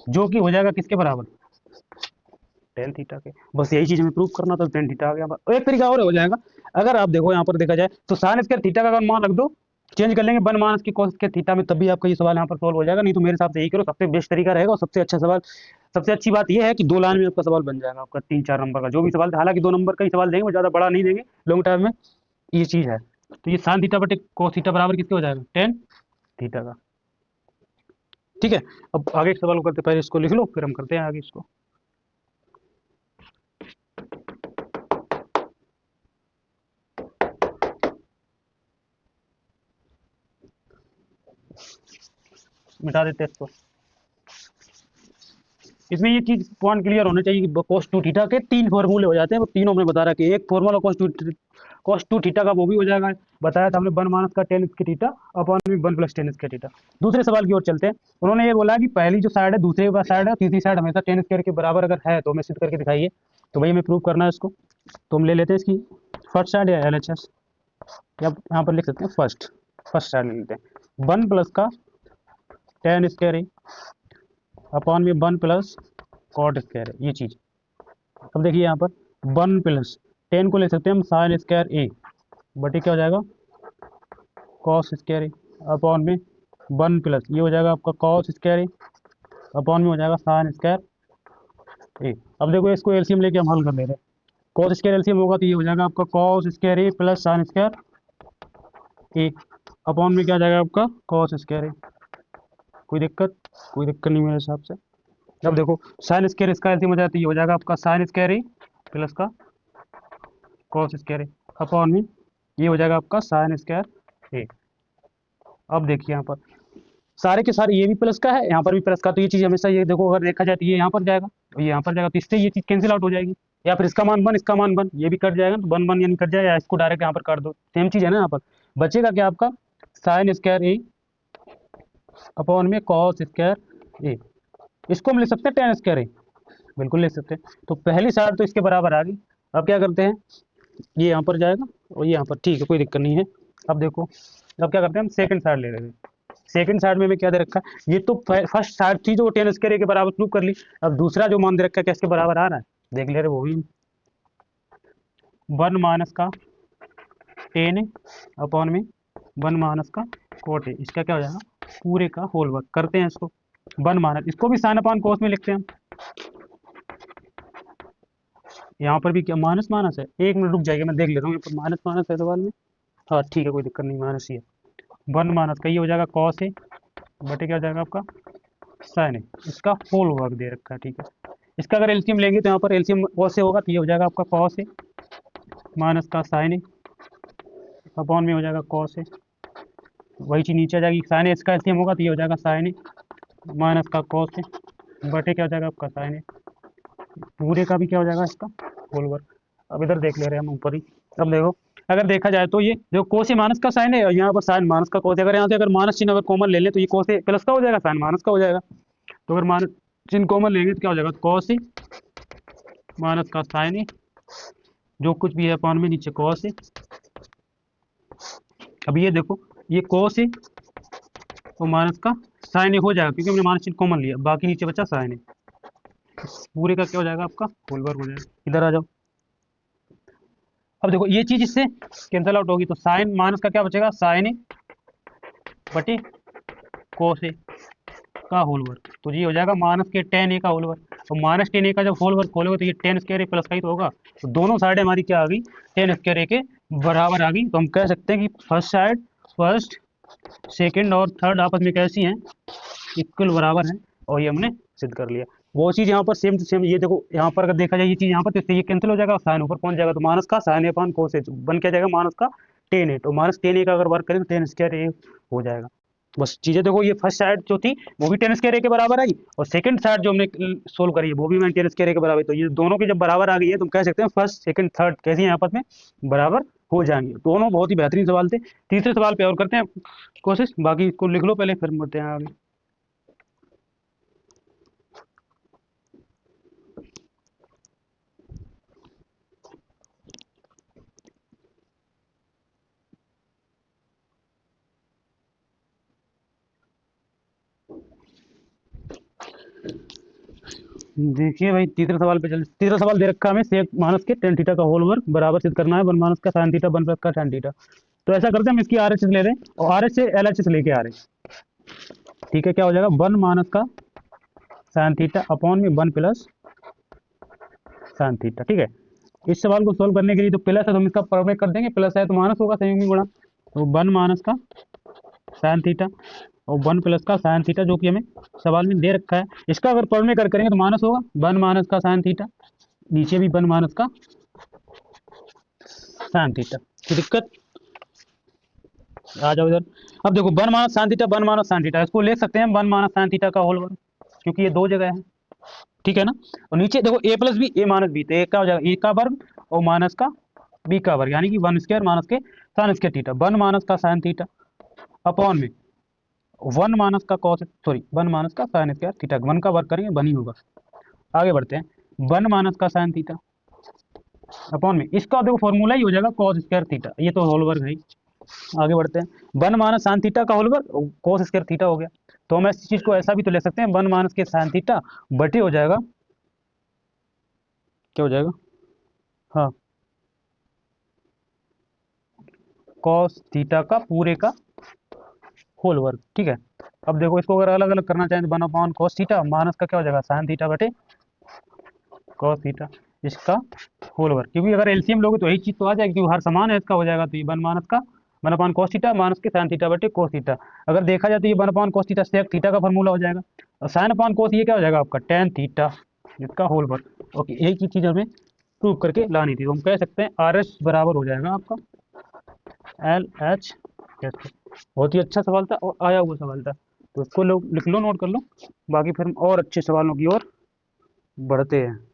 Speaker 1: जो कि हो जाएगा किसके बराबर, टेन थीटा के। बस यही चीज हमें प्रूव करना था, टेन थीटा आ गया। और एक तरीका और हो जाएगा, अगर आप देखो यहाँ पर देखा जाए तो साइन स्क्वायर थीटा का अगर मान रख दो, चेंज कर लेंगे 1 माइनस की कॉस स्क्वायर थीटा में, तब भी आपका ये सवाल यहाँ पर सॉल्व हो जाएगा। नहीं तो मेरे हिसाब से यही करो, सबसे बेस्ट तरीका रहेगा, और सबसे अच्छा सवाल, सबसे अच्छी बात यह है कि 2 लाइन में आपका सवाल बन जाएगा, आपका 3-4 नंबर का जो भी सवाल, हालांकि 2 नंबर का ही सवाल देंगे, वो ज़्यादा बड़ा नहीं देंगे लॉन्ग टर्म में, ये चीज़ है। तो ये साइन थीटा बटे कॉस थीटा बराबर किसके हो जाएगा, टेन थीटा का। ठीक है, अब आगे के सवाल को करते, पहले इसको लिख लो फिर हम करते हैं आगे इसको। मिटा देते हैं इसको। इसमें ये चीज पॉइंट क्लियर होना चाहिए कि cos 2 थीटा के 3 फॉर्मूले हो जाते हैं, वो तीनों हमने बता रखे। एक फॉर्मूला cos 2 थीटा का वो भी हो जाएगा, बताया था हमने 1 माइनस का टेन स्क्वायर थीटा अपॉन में 1 प्लस टेन स्क्वायर थीटा। दूसरे सवाल की ओर चलते हैं। उन्होंने ये बोला कि पहली जो साइड है, दूसरी साइड है, तीसरी साइड हमेशा टेन स्क्वायर के बराबर अगर है तो हमें सिद्ध करके दिखाइए। तो भाई हमें प्रूव करना है इसको, तो हम ले लेते हैं इसकी फर्स्ट साइड या LHS, या यहाँ पर लिख सकते हैं फर्स्ट साइड ले लेते हैं। 1 प्लस का टेन स्क्वायर अपॉन में 1 प्लस कॉट स्क्वायर है, ये चीज। अब देखिए यहाँ पर 1 प्लस 10 को ले सकते हैं हम साइन स्क्वायर ए बटे क्या हो जाएगा कॉस स्क्वायर ए, अपॉन में 1 प्लस ये हो जाएगा आपका कॉस स्क्वायर ए, अपॉन में हो जाएगा साइन स्क्वायर ए। अब देखो इसको एलसीएम लेके हम हल कर ले रहे हैं, कॉस स्क्वायर एलसीएम होगा तो ये हो जाएगा आपका कॉस स्क्वायर ए प्लस साइन स्क्वायर ए, अपॉन में क्या आ जाएगा आपका कॉस स्क्वायर ए। कोई दिक्कत नहीं मेरे हिसाब से। अब देखो साइन स्क्वायर इसका एलसीएम हो जाए तो ये हो जाएगा आपका साइन स्क्वायर ए प्लस का कॉस स्क्वायर ए, अपॉन में ये हो जाएगा आपका साइन स्क्वायर ए। अब देखिए यहाँ पर सारे के सारे, ये भी प्लस का है, यहाँ पर भी प्लस का, तो ये चीज़ हमेशा, ये देखो अगर देखा जाए तो ये यहाँ पर जाएगा और ये यहाँ पर जाएगा, तो इससे ये चीज़ कैंसिल आउट हो जाएगी, या फिर इसका मान 1 इसका मान 1 ये भी कट जाएगा, तो 1 यानी कट जाएगा, या इसको डायरेक्ट यहाँ पर काट दो, सेम चीज़ है ना। यहाँ पर बचेगा क्या आपका साइन स्क्वायर ए अपॉन में कॉस स्क्वायर ए, इसको हम ले सकते हैं टेन स्क्वायर ए, बिल्कुल ले सकते हैं। तो पहली साइड तो इसके बराबर आ गई। अब क्या करते हैं, ये यहाँ पर जाएगा और ये यहाँ पर, ठीक है कोई दिक्कत नहीं है। अब देखो अब क्या करते हैं, हम सेकंड साइड ले लेते हैं। सेकंड साइड में हमें क्या दे रखा है, ये तो फर्स्ट साइड थी जो टेन स्क्वायर के बराबर प्रूव कर ली। अब दूसरा जो मान दे रखा है क्या इसके बराबर आ रहा है, देख ले रहे वो भी 1 माइनस का टेन अपॉन में 1 माइनस का कोट है, इसका क्या हो जाएगा पूरे का होल वर्क। करते हैं इसको 1 माइनस, इसको भी साइन अपॉन कोस में लिखते हैं हम। यहाँ पर भी क्या माइनस माइनस है, एक मिनट रुक जाइए मैं देख लेता हूँ, यहाँ पर माइनस माइनस है सवाल में, हाँ ठीक है कोई दिक्कत नहीं, माइनस ही है। 1 माइनस का ये हो जाएगा कॉस है बटे क्या हो जाएगा आपका साइन है, इसका होल वर्क दे रखा है। ठीक है, इसका अगर एलसीएम लेंगे तो यहाँ पर एलसीएम कॉस से होगा तो ये हो जाएगा आपका कॉस है माइनस का साइन है, अपॉन में हो जाएगा कॉस है, वही चीज़ नीचे आ जाएगी, साइन है इसका एलसीएम होगा तो ये हो जाएगा साइन है माइनस का कॉस है बटे क्या हो जाएगा आपका साइन है, पूरे का भी क्या हो जाएगा इसका होल वर्क। अब इधर देख ले रहे हैं हम ऊपर ही। अब देखो अगर देखा जाए तो ये जो कोस माइनस का साइन है और यहाँ पर साइन माइनस का कोस है, अगर यहाँ से अगर माइनस चिन्ह अगर कॉमन ले लें तो ये कोस प्लस का हो जाएगा, साइन माइनस का हो जाएगा। तो अगर माइनस चिन्ह कॉमन लेंगे तो क्या हो जाएगा, कोस माइनस का साइन है, जो कुछ भी है अपॉन में नीचे कोस है। अब ये देखो ये कोस है और माइनस का साइन है हो जाएगा, क्योंकि हमने माइनस चिन्ह कॉमन लिया, बाकी नीचे बचा साइन है, पूरे का क्या हो जाएगा आपका होल वर्क हो जाएगा। इधर आ जाओ, अब देखो ये चीज इससे कैंसिल आउट होगी, तो साइन माइनस का क्या बचेगा, साइन ए बटे कोस ए का होल वर्ग, तो ये हो जाएगा माइनस के टेन ए का होल वर्ग। तो माइनस टेन ए का जब होल वर्ग खोलोगे तो ये टेन स्क्वायर ए प्लस का ही तो होगा, तो दोनों साइड हमारी क्या आ गई, टेन स्क्वायर ए के बराबर आ गई। तो हम कह सकते हैं कि फर्स्ट साइड, फर्स्ट सेकंड और थर्ड आपस में कैसी हैं, इक्वल बराबर हैं, और ये हमने सिद्ध कर लिया। वो चीज़ यहाँ पर सेम टू सेम, ये देखो यहाँ पर अगर देखा जाए ये चीज़ यहाँ पर, तो इससे ये कैंसिल हो जाएगा, साइन ऊपर पहुंच जाएगा, तो माइनस का साइन ए अपॉन कोस ए बन क्या जाएगा, माइनस का टेन ए, तो माइनस टेन ए का अगर वर्क करें तो टेन स्क्वायर ए हो जाएगा। बस चीज़ें देखो, ये फर्स्ट साइड जो थी वो भी टेन स्क्वायर ए के बराबर आई, और सेकंड साइड जो हमने सोल्व करी है वो भी मैंने टेन स्क्वायर ए के बराबर, तो ये दोनों की जब बराबर आ गई है तो हम कह सकते हैं फर्स्ट सेकंड थर्ड कैसे हैं आपस में बराबर हो जाएंगे। दोनों बहुत ही बेहतरीन सवाल थे। तीसरे सवाल पे और करते हैं कोशिश, बाकी इसको लिख लो पहले फिर बढ़ते हैं आगे। देखिए भाई तीसरा सवाल पे चल, तीसरा सवाल दे रखा है हमें, सेक माइनस के टेन थीटा का होल वर्ग बराबर सिद्ध करना है वन माइनस का साइन थीटा वन प्लस का tan थीटा। तो ऐसा करते हैं, हम इसकी आरएचएस ले रहे हैं और आरएच से एलएचएस लेके आ रहे हैं। ठीक है, क्या हो जाएगा, वन माइनस का साइन थीटा अपॉन में वन प्लस साइन थीटा। ठीक है, इस सवाल को सोल्व करने के लिए तो प्लस है तो हम इसका परमेट कर देंगे, प्लस है तो माइनस होगा संयुग्मी गुणा, तो वन माइनस का साइन थीटा और वन प्लस का साइन थीटा जो कि हमें सवाल में दे रखा है, इसका अगर पढ़ने कर करेंगे तो माइनस होगा, वन माइनस का साइन थीटा, नीचे भी वन माइनस का साइन थीटा। की दिक्कत, आ जाओ इधर। अब देखो one minus sine theta, one minus sine theta, इसको ले सकते हैं वन माइनस साइन थीटा का होल वर्ग, क्योंकि ये दो जगह है। ठीक है ना, और नीचे देखो ए plus b a minus b, तो ए का हो जाएगा ए का वर्ग और माइनस का बी का वर्ग, यानी कि वन स्क्वायर माइनस के sign square theta, one minus का साइन थीटा अपॉन में वन माइनस का कॉस, सॉरी वन माइनस का साइन स्क्वायर थीटा, वन का वर्ग करेंगे वन ही होगा। आगे बढ़ते हैं, वन माइनस का साइन थीटा अपॉन में इसका देखो फॉर्मूला ही हो जाएगा कॉस स्क्वायर थीटा, ये तो होल वर्ग है। आगे बढ़ते हैं, वन माइनस साइन थीटा का होल वर्ग कॉस स्क्वायर थीटा हो गया, तो हम इस चीज को ऐसा भी तो ले सकते हैं, वन माइनस के साइन थीटा बटे हो जाएगा, क्या हो जाएगा, हाँ कॉस थीटा का पूरे का होल वर्ग। ठीक है, अब देखो इसको अगर अलग अलग करना चाहें तो one upon cos theta minus का क्या हो जाएगा, साइन थीटा बटे कॉस थीटा इसका होल वर्ग, क्योंकि अगर एलसीएम लोगे तो यही चीज तो आ जाएगी, क्योंकि हर समान है इसका हो जाएगा, तो ये वन माइनस का one upon cos theta minus के साइन थीटा बटे कोस थीटा। अगर देखा जाए तो ये one upon cos theta sec theta का फॉर्मूला हो जाएगा, और साइन अपॉन कॉस ये क्या हो जाएगा आपका टेन थीटा इसका होल वर्ग। ओके, यही चीज हमें प्रूव करके लानी थी, तो हम कह सकते हैं आर एच बराबर हो जाएगा आपका एल एच। बहुत ही अच्छा सवाल था और आया हुआ सवाल था, तो इसको लोग लिख लो, नोट कर लो, बाकी फिर हम और अच्छे सवालों की ओर बढ़ते हैं।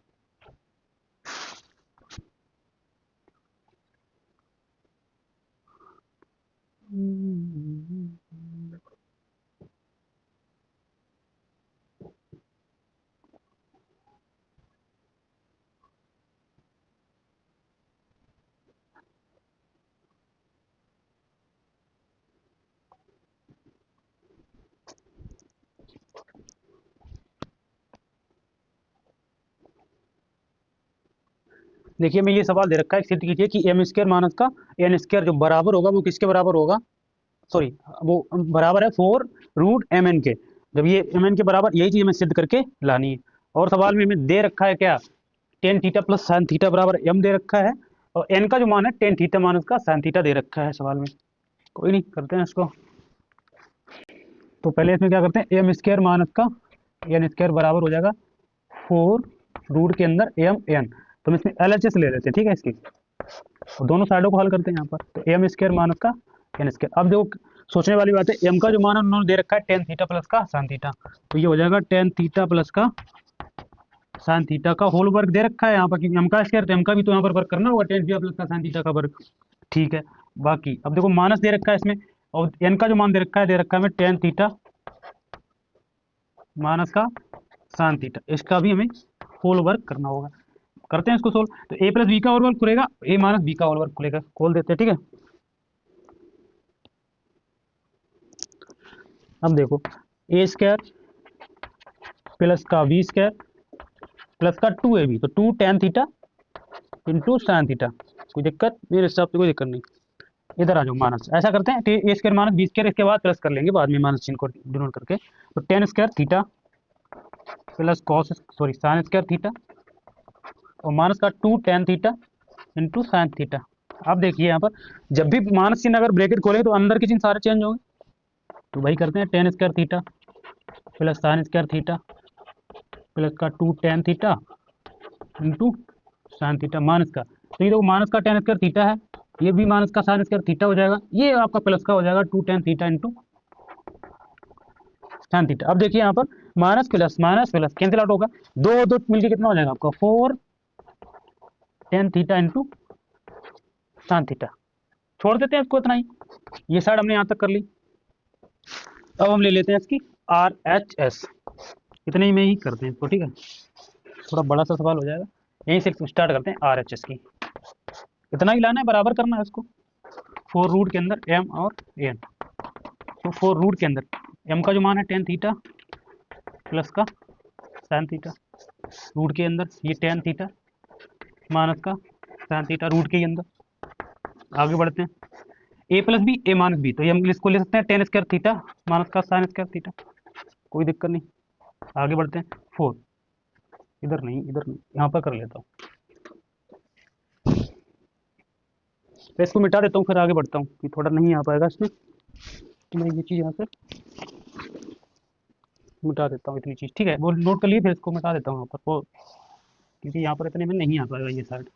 Speaker 1: देखिए मैं ये सवाल दे रखा है, सिद्ध कीजिए कि एम स्क्वायर माइनस का एन स्क्वायर जो बराबर होगा वो किसके बराबर होगा, सॉरी वो बराबर है फोर रूट एम एन के। जब ये एम एन के बराबर, यही चीज हमें सिद्ध करके लानी है। और सवाल में हमें दे रखा है क्या, ten theta plus sine theta बराबर एम दे रखा है, और एन का जो मान है टेन थीटा माइनस का साइन थीटा दे रखा है सवाल में। कोई नहीं, करते हैं इसको। तो पहले इसमें क्या करते हैं, एम स्क्वायर माइनस का एन स्क्वायर बराबर हो जाएगा फोर रूट के अंदर एम एन, तो हम इसमें एल एच एस ले लेते हैं। ठीक है, इसकी और दोनों साइडों को हल करते हैं यहाँ पर, तो एम स्क्वायर माइनस का एन स्क्वायर। अब देखो सोचने वाली बात है, एम का जो मान है उन्होंने दे रखा है टेन थीटा प्लस का साइन थीटा, तो ये हो जाएगा टेन थीटा प्लस का साइन थीटा का होल वर्ग दे रखा है यहाँ पर, क्योंकि एम का स्क्वायर तो एम का भी तो यहाँ पर वर्ग करना होगा, टेन थीटा प्लस का साइन थीटा का वर्ग। ठीक है, बाकी अब देखो माइनस दे रखा है इसमें, और एन का जो मान दे रखा है हमें टेन थीटा माइनस का साइन थीटा, इसका भी हमें होल वर्ग करना होगा। करते हैं इसको सोल्व, तो ए प्लस बी का होल वर्ग खुलेगा, ए माइनस बी का होल वर्ग खुलेगा, खोल देते हैं। ठीक है, अब देखो ए स्क्वायर प्लस का बी स्क्वायर प्लस का टू ए बी, तो two tan theta into sine theta कोई दिक्कत मेरे हिसाब से कोई दिक्कत नहीं। इधर आ जाओ माइनस, ऐसा करते हैं ए स्क्वायर माइनस बी स्क्वायर, इसके बाद प्लस कर लेंगे बाद में माइनस चिन्ह को डिनोट करके। तो ten square theta plus cos sorry sine square theta और माइनस का 2 ten theta into sine theta. अब देखिए यहाँ पर जब भी माइनस चिन्ह अगर ब्रैकेट खोले तो अंदर के चिन्ह सारे चेंज होंगे, तो वही करते हैं tan square theta plus sign square theta plus का 2 ten theta into sine theta minus का। तो ये देखो माइनस का टेन स्क्वायर थीटा है, ये भी माइनस का साइन स्क्वायर थीटा हो जाएगा, ये आपका प्लस का हो जाएगा 2 ten theta into sine theta. अब देखिए यहाँ पर माइनस प्लस कैंसिल आउट होगा, दो दो मिलकर कितना हो जाएगा आपका 4 ten theta into sine theta. छोड़ देते हैं इसको इतना ही, ये साइड हमने यहाँ तक कर ली। अब हम ले लेते हैं इसकी RHS, इतने ही में ही करते हैं इसको, ठीक है, थोड़ा बड़ा सा सवाल हो जाएगा, यहीं से स्टार्ट करते हैं RHS की। इतना ही लाना है, बराबर करना है इसको, 4 रूट के अंदर m और n। तो 4 रूट के अंदर m का जो मान है टेन थीटा प्लस का साइन थीटा, रूट के अंदर ये टेन थीटा माइनस का साइन थीटा रूट के अंदर। आगे बढ़ते हैं, a plus b a minus b, तो ये हम इसको ले सकते हैं टेन स्क्वायर थीटा माइनस का साइन स्क्वायर थीटा, कोई दिक्कत नहीं। आगे बढ़ते हैं 4, इधर नहीं यहाँ पर कर लेता हूँ, तो इसको मिटा देता हूँ, फिर आगे बढ़ता हूँ कि थोड़ा नहीं आ पाएगा इसमें, तो मैं ये चीज़ यहाँ से मिटा देता हूँ इतनी चीज़, ठीक है, वो नोट कर लिए, फिर इसको मिटा देता हूँ यहाँ पर वो, क्योंकि यहाँ पर इतने में नहीं आ पाएगा ये साइड।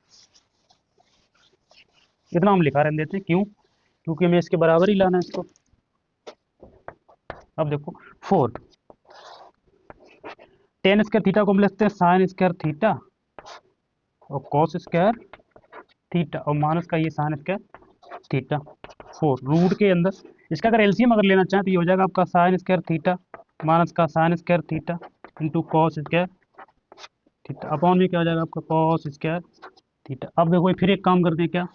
Speaker 1: इतना हम लिखा रहने देते हैं, क्यों, क्योंकि हमें इसके बराबर ही लाना है इसको। अब देखो 4 टेन स्क्वायर थीटा को हम लिखते हैं साइन स्क्वायर थीटा और कॉस स्क्वायर थीटा और माइनस का ये साइन स्क्वायर थीटा 4 रूट के अंदर। इसका अगर एलसीएम अगर लेना चाहें तो ये हो जाएगा आपका साइन स्क्वायर थीटा माइनस का sine square theta into cos square theta upon में क्या हो जाएगा आपका कॉस स्क्वायर थीटा। अब देखो फिर एक काम करते हैं, क्या,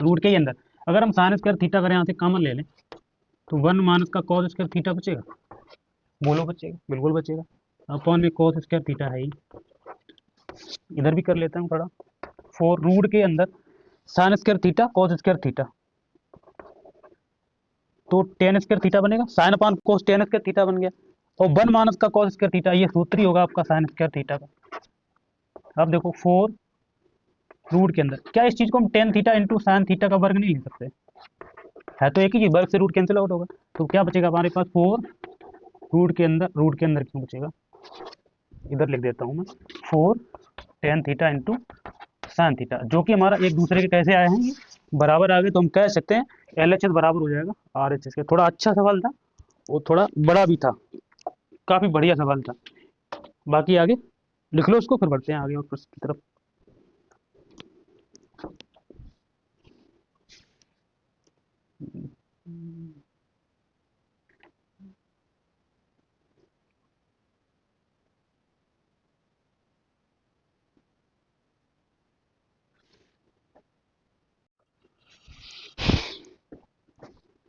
Speaker 1: रूट के ही अंदर अगर हम साइन स्क्वायर थीटा करें यहाँ से कॉमन ले लें तो 1 माइनस का कॉस स्क्वायर थीटा बचेगा, बोलो बचेगा, बिल्कुल बचेगा, अपॉन में कॉस स्क्वायर थीटा है ही। इधर भी कर लेता हूँ थोड़ा, 4 रूट के अंदर sign square theta cos square theta, तो टेन स्क्वायर थीटा बनेगा, sine upon cos tan square theta बन गया, और 1 माइनस का कॉस स्क्वायर थीटा, ये सूत्र ही होगा आपका साइन स्क्वायर थीटा का। अब देखो 4 रूट के अंदर, क्या इस चीज़ को हम ten theta into sine theta का वर्ग नहीं लिख सकते, है तो एक ही चीज, वर्ग से रूट कैंसिल आउट होगा, तो क्या बचेगा हमारे पास 4 रूट के अंदर क्यों बचेगा, इधर लिख देता हूँ मैं 4 ten theta into sine theta, जो कि हमारा एक दूसरे के कैसे आए हैं, ये बराबर आ गए, तो हम कह सकते हैं LHS बराबर हो जाएगा RHS के। थोड़ा अच्छा सवाल था और थोड़ा बड़ा भी था, काफ़ी बढ़िया सवाल था। बाकी आगे लिख लो उसको, फिर बढ़ते हैं आगे और प्रश्न की तरफ।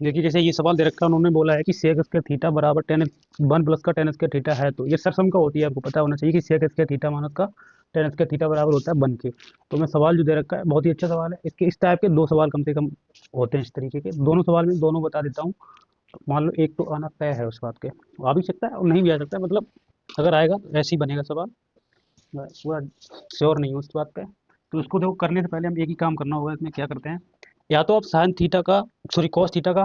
Speaker 1: देखिए जैसे ये सवाल दे रखा है, उन्होंने बोला है कि सेक स्क्वायर थीटा बराबर टेन 1 प्लस का टेन स्क्वायर थीटा है, तो ये सरसम का होती है, आपको पता होना चाहिए कि सेक स्क्वायर थीटा माइनस का टेन स्क्वायर थीटा बराबर होता है 1 के। तो मैं सवाल जो दे रखा है बहुत ही अच्छा सवाल है, इसके इस टाइप के 2 सवाल कम से कम होते हैं इस तरीके के, दोनों सवाल में दोनों बता देता हूँ। मान लो एक तो आना तय है उस बात के, आ भी सकता है और नहीं भी आ सकता है, मतलब अगर आएगा तो ऐसे ही बनेगा सवाल, मैं पूरा श्योर नहीं हूँ उस बात पे। तो उसको देखो करने से पहले हम एक ही काम करना होगा, इसमें क्या करते हैं, या तो आप साइन थीटा का सॉरी कॉस थीटा का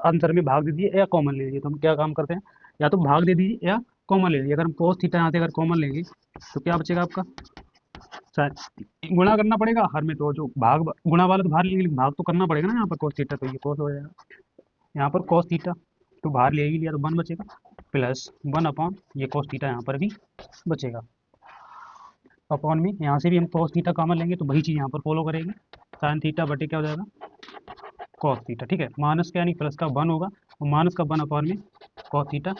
Speaker 1: आंसर में भाग दे दीजिए या कॉमन ले लीजिए। तो हम क्या काम करते हैं, या तो भाग दे दीजिए या कॉमन ले लीजिए। अगर हम कॉस थीटा यहाँ से अगर कॉमन लेंगे तो क्या बचेगा आपका, गुणा करना पड़ेगा हर में, तो जो भाग गुणा वाला तो बाहर लेंगे, लेकिन भाग तो करना पड़ेगा ना यहाँ पर कॉस थीटा, तो ये कॉस हो जाएगा, यहाँ पर कॉस थीटा तो बाहर ले ही लिया तो 1 बचेगा प्लस 1 अपॉन ये कॉस थीटा यहाँ पर भी बचेगा, अपॉन में यहाँ से भी हम कॉस थीटा कॉमन लेंगे तो वही चीज़ यहाँ पर फॉलो करेगी, साइन थीटा बटे क्या हो जाएगा कॉस थीटा, ठीक है, माइनस का यानी प्लस का 1 होगा और माइनस का 1 अपॉन में कॉस थीटा,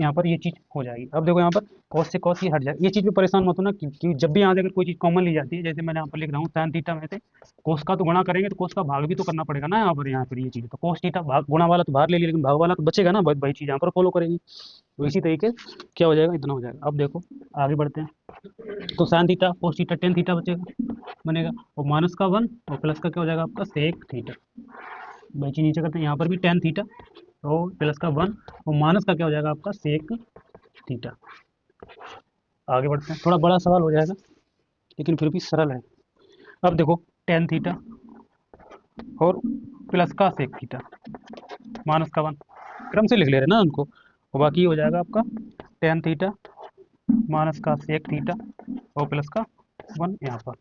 Speaker 1: यहाँ पर ये चीज़ हो जाएगी। अब देखो यहाँ पर कॉस से कॉस ये हट जाएगा, ये चीज़ पे परेशान मत होना कि जब भी यहाँ से अगर कोई चीज़ कॉमन ली जाती है, जैसे मैंने यहाँ पर लिख रहा हूँ साइन थीटा में से कोस का तो गुणा करेंगे तो कोस का भाग भी तो करना पड़ेगा ना यहाँ पर ये चीज़, तो कोस थीटा भाग गुणा वाला तो बाहर ले लिया, लेकिन भाग वाला तो बचेगा ना, वही चीज़ यहाँ पर फॉलो करेगी। तो इसी तरीके क्या हो जाएगा, इतना हो जाएगा। अब देखो आगे बढ़ते हैं। तो sine theta cos theta tan theta बनेगा, और माइनस का 1 और प्लस का क्या हो जाएगा आपका सेक थीटा। बच्चे नीचे करते हैं, यहाँ पर भी टेन थीटा और प्लस का 1 और माइनस का क्या हो जाएगा आपका सेक थीटा। आगे बढ़ते हैं, थोड़ा बड़ा सवाल हो जाएगा लेकिन फिर भी सरल है। अब देखो टेन थीटा और प्लस का सेक थीटा माइनस का 1, क्रम से लिख ले रहे हैं ना उनको, और बाकी हो जाएगा आपका टेन थीटा माइनस का सेक थीटा और प्लस का 1 यहाँ पर।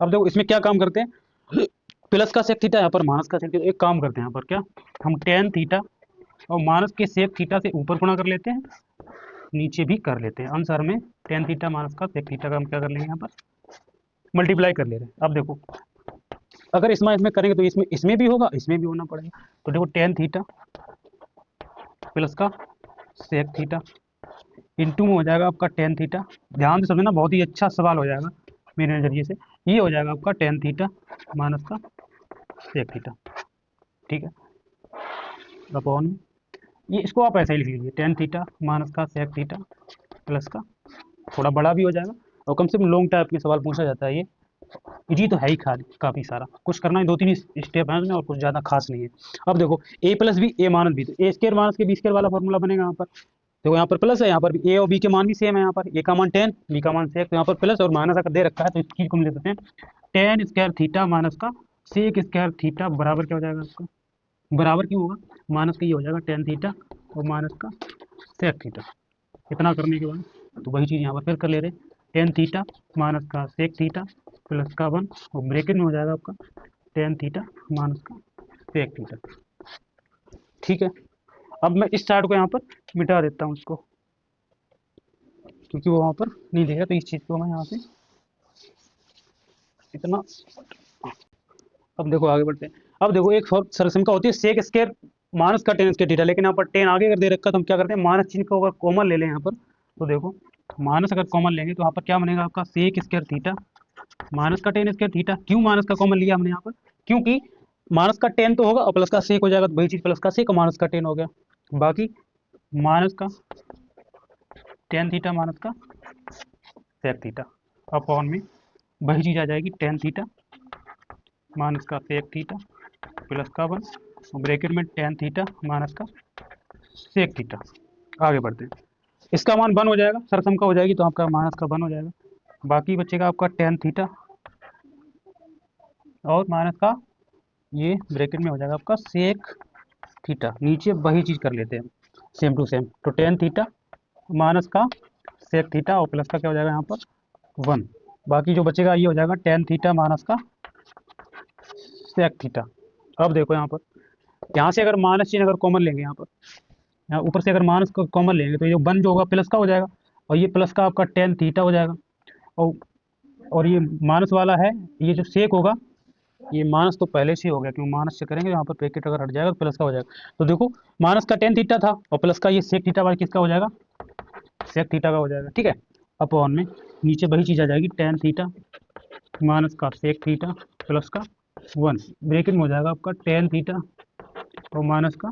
Speaker 1: अब देखो इसमें क्या काम करते हैं, प्लस का सेक थीटा यहाँ पर माइनस का सेक थीटा, एक काम करते हैं यहाँ पर क्या, हम टेन थीटा और माइनस के सेक थीटा से ऊपर गुणा कर लेते हैं, नीचे भी कर लेते हैं। आंसर में टेन थीटा माइनस का सेक थीटा का हम क्या कर लेंगे यहाँ पर मल्टीप्लाई कर ले रहे हैं। अब देखो अगर इसमें करेंगे तो इसमें भी होगा, इसमें भी होना पड़ेगा। तो देखो टेन थीटा प्लस का सेक थीटा इंटू में हो जाएगा आपका टेन थीटा। ध्यान से समझना, बहुत ही अच्छा सवाल हो जाएगा मेरे नज़रिए से। ये हो जाएगा आपका टेन थीटा माइनस का सेक थीटा, ठीक है। अपॉन में ये इसको आप ऐसे ही लिख लीजिए, टेन थीटा माइनस का सेक थीटा प्लस का, थोड़ा बड़ा भी हो जाएगा और कम से कम लॉन्ग टाइप में सवाल पूछा जाता है। ये इजी तो है ही, खाली काफ़ी सारा कुछ करना है, 2-3 स्टेप है उसमें और कुछ ज़्यादा खास नहीं है। अब देखो ए plus b a minus b, तो ए स्क्र माइनस के बी स्क्र वाला फॉर्मूला बनेगा यहाँ पर। देखो यहाँ पर प्लस है, यहाँ पर भी ए और बी के मान भी सेम है, यहाँ पर ए का मान 10 बी का मान सेक, तो यहाँ पर प्लस और माइनस अगर दे रखा है तो इस चीज़ को हम ले सकते हैं टेन स्क्वायर थीटा माइनस का सेक स्क्वायर थीटा बराबर क्या हो जाएगा आपका, बराबर क्यों होगा, माइनस का ये हो जाएगा टेन थीटा और माइनस का सेक थीटा। इतना करने के बाद तो वही चीज़ यहाँ पर फिर कर ले रहे हैं, टेन थीटा माइनस का सेक थीटा प्लस का 1 और ब्रैकेट में हो जाएगा आपका टेन थीटा माइनस का सेक थीटा, ठीक है। अब मैं इस साइड को यहाँ पर मिटा देता हूँ इसको, क्योंकि वो वहाँ पर नहीं देगा, तो इस चीज़ को मैं यहाँ से इतना। अब देखो आगे बढ़ते हैं। अब देखो एक सरसंख्या होती है सेक स्क्वायर माइनस का टेन स्क्वायर थीटा, लेकिन यहाँ पर टेन आगे अगर दे रखा तो हम क्या करते हैं माइनस चिन्ह को अगर कॉमन ले लें यहाँ पर, तो देखो माइनस अगर कॉमन लेंगे तो यहाँ पर क्या बनेगा आपका सेक स्क्वायर थीटा माइनस का टेन स्क्वायर थीटा। क्यों माइनस का कॉमन लिया हमने यहाँ पर, क्योंकि माइनस का टेन तो होगा और प्लस का सेक हो जाएगा, तो वही चीज़ प्लस का सेक और माइनस का टेन हो गया, बाकी माइनस का टेन थीटा माइनस का सेक थीटा अपॉन में वही चीज़ आ जाएगी टेन थीटा माइनस का सेक थीटा प्लस का 1 ब्रैकेट में टेन थीटा माइनस का सेक थीटा। आगे बढ़ते हैं, इसका मान 1 हो जाएगा, सरसम का हो जाएगी तो आपका माइनस का 1 हो जाएगा, बाकी बचेगा आपका टेन थीटा और माइनस का ये ब्रैकेट में हो जाएगा आपका सेक थीटा। नीचे वही चीज़ कर लेते हैं सेम टू सेम, तो टेन थीटा माइनस का सेक थीटा और प्लस का क्या हो जाएगा यहाँ पर 1, बाकी जो बचेगा ये हो जाएगा टेन थीटा माइनस का सेक थीटा। अब देखो यहाँ पर, यहाँ से अगर माइनस चिन्ह अगर कॉमन लेंगे यहाँ पर, यहाँ ऊपर से अगर माइनस का कॉमन लेंगे तो ये जो 1 जो होगा प्लस का हो जाएगा और ये प्लस का आपका टेन थीटा हो जाएगा, और ये माइनस वाला है, ये जो सेक होगा ये माइनस तो पहले से ही हो गया, क्योंकि माइनस से करेंगे यहाँ पर ब्रैकेट अगर हट जाएगा तो प्लस का हो जाएगा। तो देखो माइनस का टेन थीटा था और प्लस का ये सेक थीटा वाला किसका हो जाएगा, सेक थीटा का हो जाएगा, ठीक है। अपॉन में नीचे वही चीज़ आ जाएगी टेन थीटा माइनस का सेक थीटा प्लस का 1 ब्रैकेट में हो जाएगा आपका टेन थीटा और माइनस का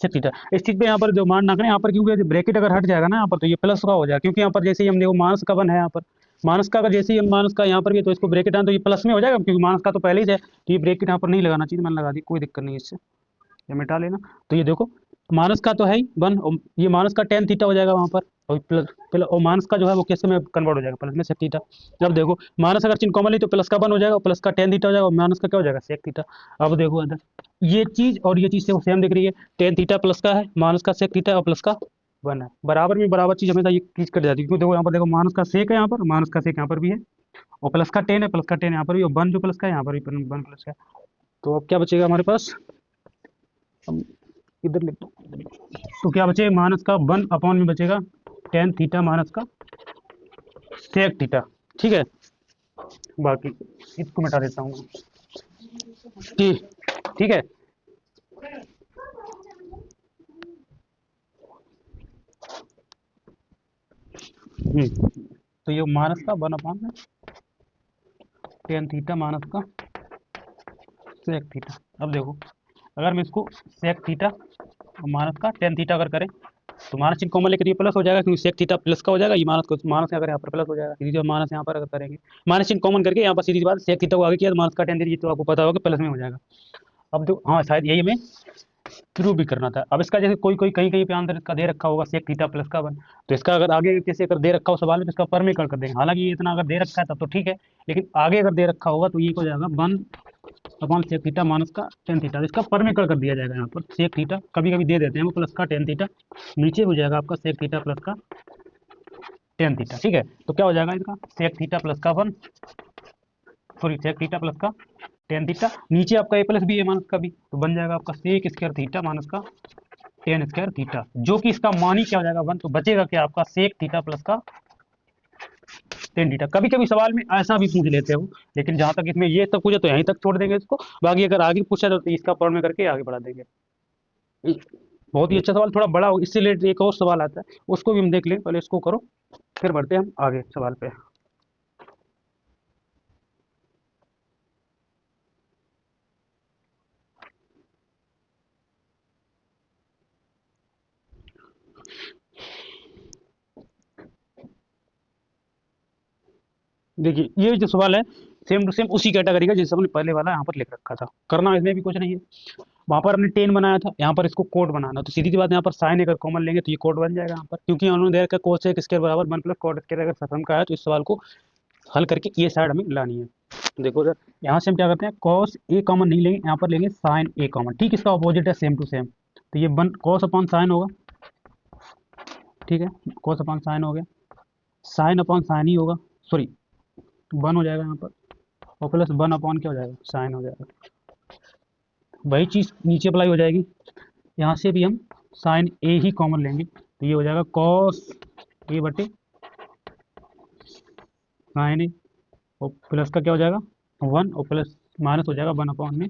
Speaker 1: सेक थीटा। इस चीज़ पे यहाँ पर जो मान ना करें यहाँ पर, क्योंकि ब्रैकेट अगर हट जाएगा ना यहाँ पर तो ये प्लस का हो जाएगा, क्योंकि यहाँ पर जैसे ही हम देखो माइनस का 1 है यहाँ पर, माइनस का अगर जैसे ही हम माइनस का यहाँ पर भी तो इसको ब्रैकेट आना तो ये प्लस में हो जाएगा, क्योंकि माइनस का तो पहले ही है, तो ये ब्रैकेट यहाँ पर नहीं लगाना चाहिए, मैंने लगा दी, कोई दिक्कत नहीं है इससे, ये मिटा लेना। तो ये देखो माइनस का तो है ही 1 और ये माइनस का टेन थीटा हो जाएगा वहाँ पर, और प्लस और माइनस का जो है वो कैसे में कन्वर्ट हो जाएगा प्लस में सेक थीटा। जब देखो माइनस अगर चिन्ह कॉमन ली तो प्लस का 1 हो जाएगा, प्लस का टेन थीटा हो जाएगा और माइनस का क्या हो जाएगा सेक थीटा। अब देखो अंदर ये चीज़ और ये चीज़ से सेम दिख रही है, टेन थीटा प्लस का है, माइनस का सेक थीटा और प्लस का 1 है, बराबर में बराबर चीज़ हमेशा ये चीज़ कट जाती है, क्योंकि देखो यहाँ पर देखो माइनस का सेक है यहाँ पर, माइनस का सेक यहाँ पर भी है और प्लस का 10 है, प्लस का 10 यहाँ पर भी, और 1 जो प्लस का है यहाँ पर भी 1 प्लस का। तो अब क्या बचेगा हमारे पास, इधर लिख दो, तो क्या बचेगा माइनस का 1 अपॉन में बचेगा टेन थीटा माइनस का सेक थीटा, ठीक है। बाकी इसको मिटा देता हूँ, ठीक है। तो ये माइनस का 1 अपॉन में टेन थीटा माइनस का सेक थीटा। अब देखो अगर मैं इसको सेक थीटा और माइनस का टेन थीटा अगर करें तो माइनस चिन्ह कॉमन लेकर ये प्लस हो जाएगा, क्योंकि सेक थीटा प्लस का हो जाएगा, ये माइनस को माइनस अगर यहाँ पर प्लस हो जाएगा, सीधी जो माइनस यहाँ पर अगर करेंगे माइनस चिन्ह कॉमन करके यहाँ पर सीधी बात सेक थीटा को आगे किया तो माइनस का टेन थीटा, ये तो आपको पता होगा प्लस में हो जाएगा। अब जो हाँ शायद यही हमें प्रूव भी करना था। अब इसका जैसे कोई कोई कहीं कहीं पे आंसर इसका दे रखा होगा सेक थीटा प्लस का 1, तो इसका अगर आगे कैसे अगर दे रखा हो सवाल में तो इसका परमीकरण कर देंगे। हालांकि ये इतना अगर दे रखा है तब तो ठीक है, लेकिन आगे अगर दे रखा होगा तो ये हो जाएगा 1 अपॉन सेक थीटा माइनस का टेन थीटा, इसका परमीकरण कर दिया जाएगा। यहाँ पर सेक थीटा कभी कभी दे देते हैं वो प्लस का टेन थीटा, नीचे हो जाएगा आपका सेक थीटा प्लस का टेन थीटा। ठीक है, तो क्या हो जाएगा इसका सेक थीटा प्लस का 1 सॉरी सेक थीटा प्लस का टेन थीटा, नीचे आपका ए प्लस बी है माइनस का बी, तो बन जाएगा आपका सेक स्क्वायर थीटा माइनस का टेन स्क्वायर थीटा, जो कि इसका मान ही क्या हो जाएगा 1, तो बचेगा क्या आपका सेक थीटा प्लस का टेन थीटा। कभी कभी सवाल में ऐसा भी पूछ लेते हो, लेकिन जहां तक इसमें ये तक पूछे तो यहीं तक छोड़ देंगे इसको, बाकी अगर आगे पूछा तो इसका प्रॉब्लम में करके आगे बढ़ा देंगे। बहुत ही अच्छा सवाल, थोड़ा बड़ा हो, इससे रिलेटेड एक और सवाल आता है उसको भी हम देख लें, पहले इसको करो फिर बढ़ते हैं हम आगे सवाल पे। देखिए ये जो सवाल है सेम टू सेम उसी कैटेगरी का जैसे हमने पहले वाला यहाँ पर लिख रखा था, करना इसमें भी कुछ नहीं है। वहाँ पर हमने टेन बनाया था, यहाँ पर इसको कोट बनाना, तो सीधी सी बात यहाँ पर साइन अगर कॉमन लेंगे तो ये कोट बन जाएगा यहाँ पर, क्योंकि उन्होंने दे रखा कोसेक स्क्वायर बराबर 1 प्लस कॉट स्क्वायर अगर सफम का है तो इस सवाल को हल करके ये साइड हमें लानी है। देखो सर यहाँ से हम क्या करते हैं कॉस ए कॉमन नहीं लेंगे, यहाँ पर लेंगे साइन ए कॉमन, ठीक इसका अपोजिट है सेम टू सेम, तो ये वन कॉस अपॉन साइन होगा, ठीक है कॉस अपॉन साइन हो गया, साइन अपॉन साइन ही होगा, सॉरी 1 हो जाएगा यहाँ पर, और प्लस 1 अपॉन क्या हो जाएगा साइन हो जाएगा, वही चीज़ नीचे अप्लाई हो जाएगी। यहाँ से भी हम साइन ए ही कॉमन लेंगे, तो ये हो जाएगा कॉस ए बटे साइन ए, और प्लस का क्या हो जाएगा 1 और प्लस माइनस हो जाएगा 1 अपॉन में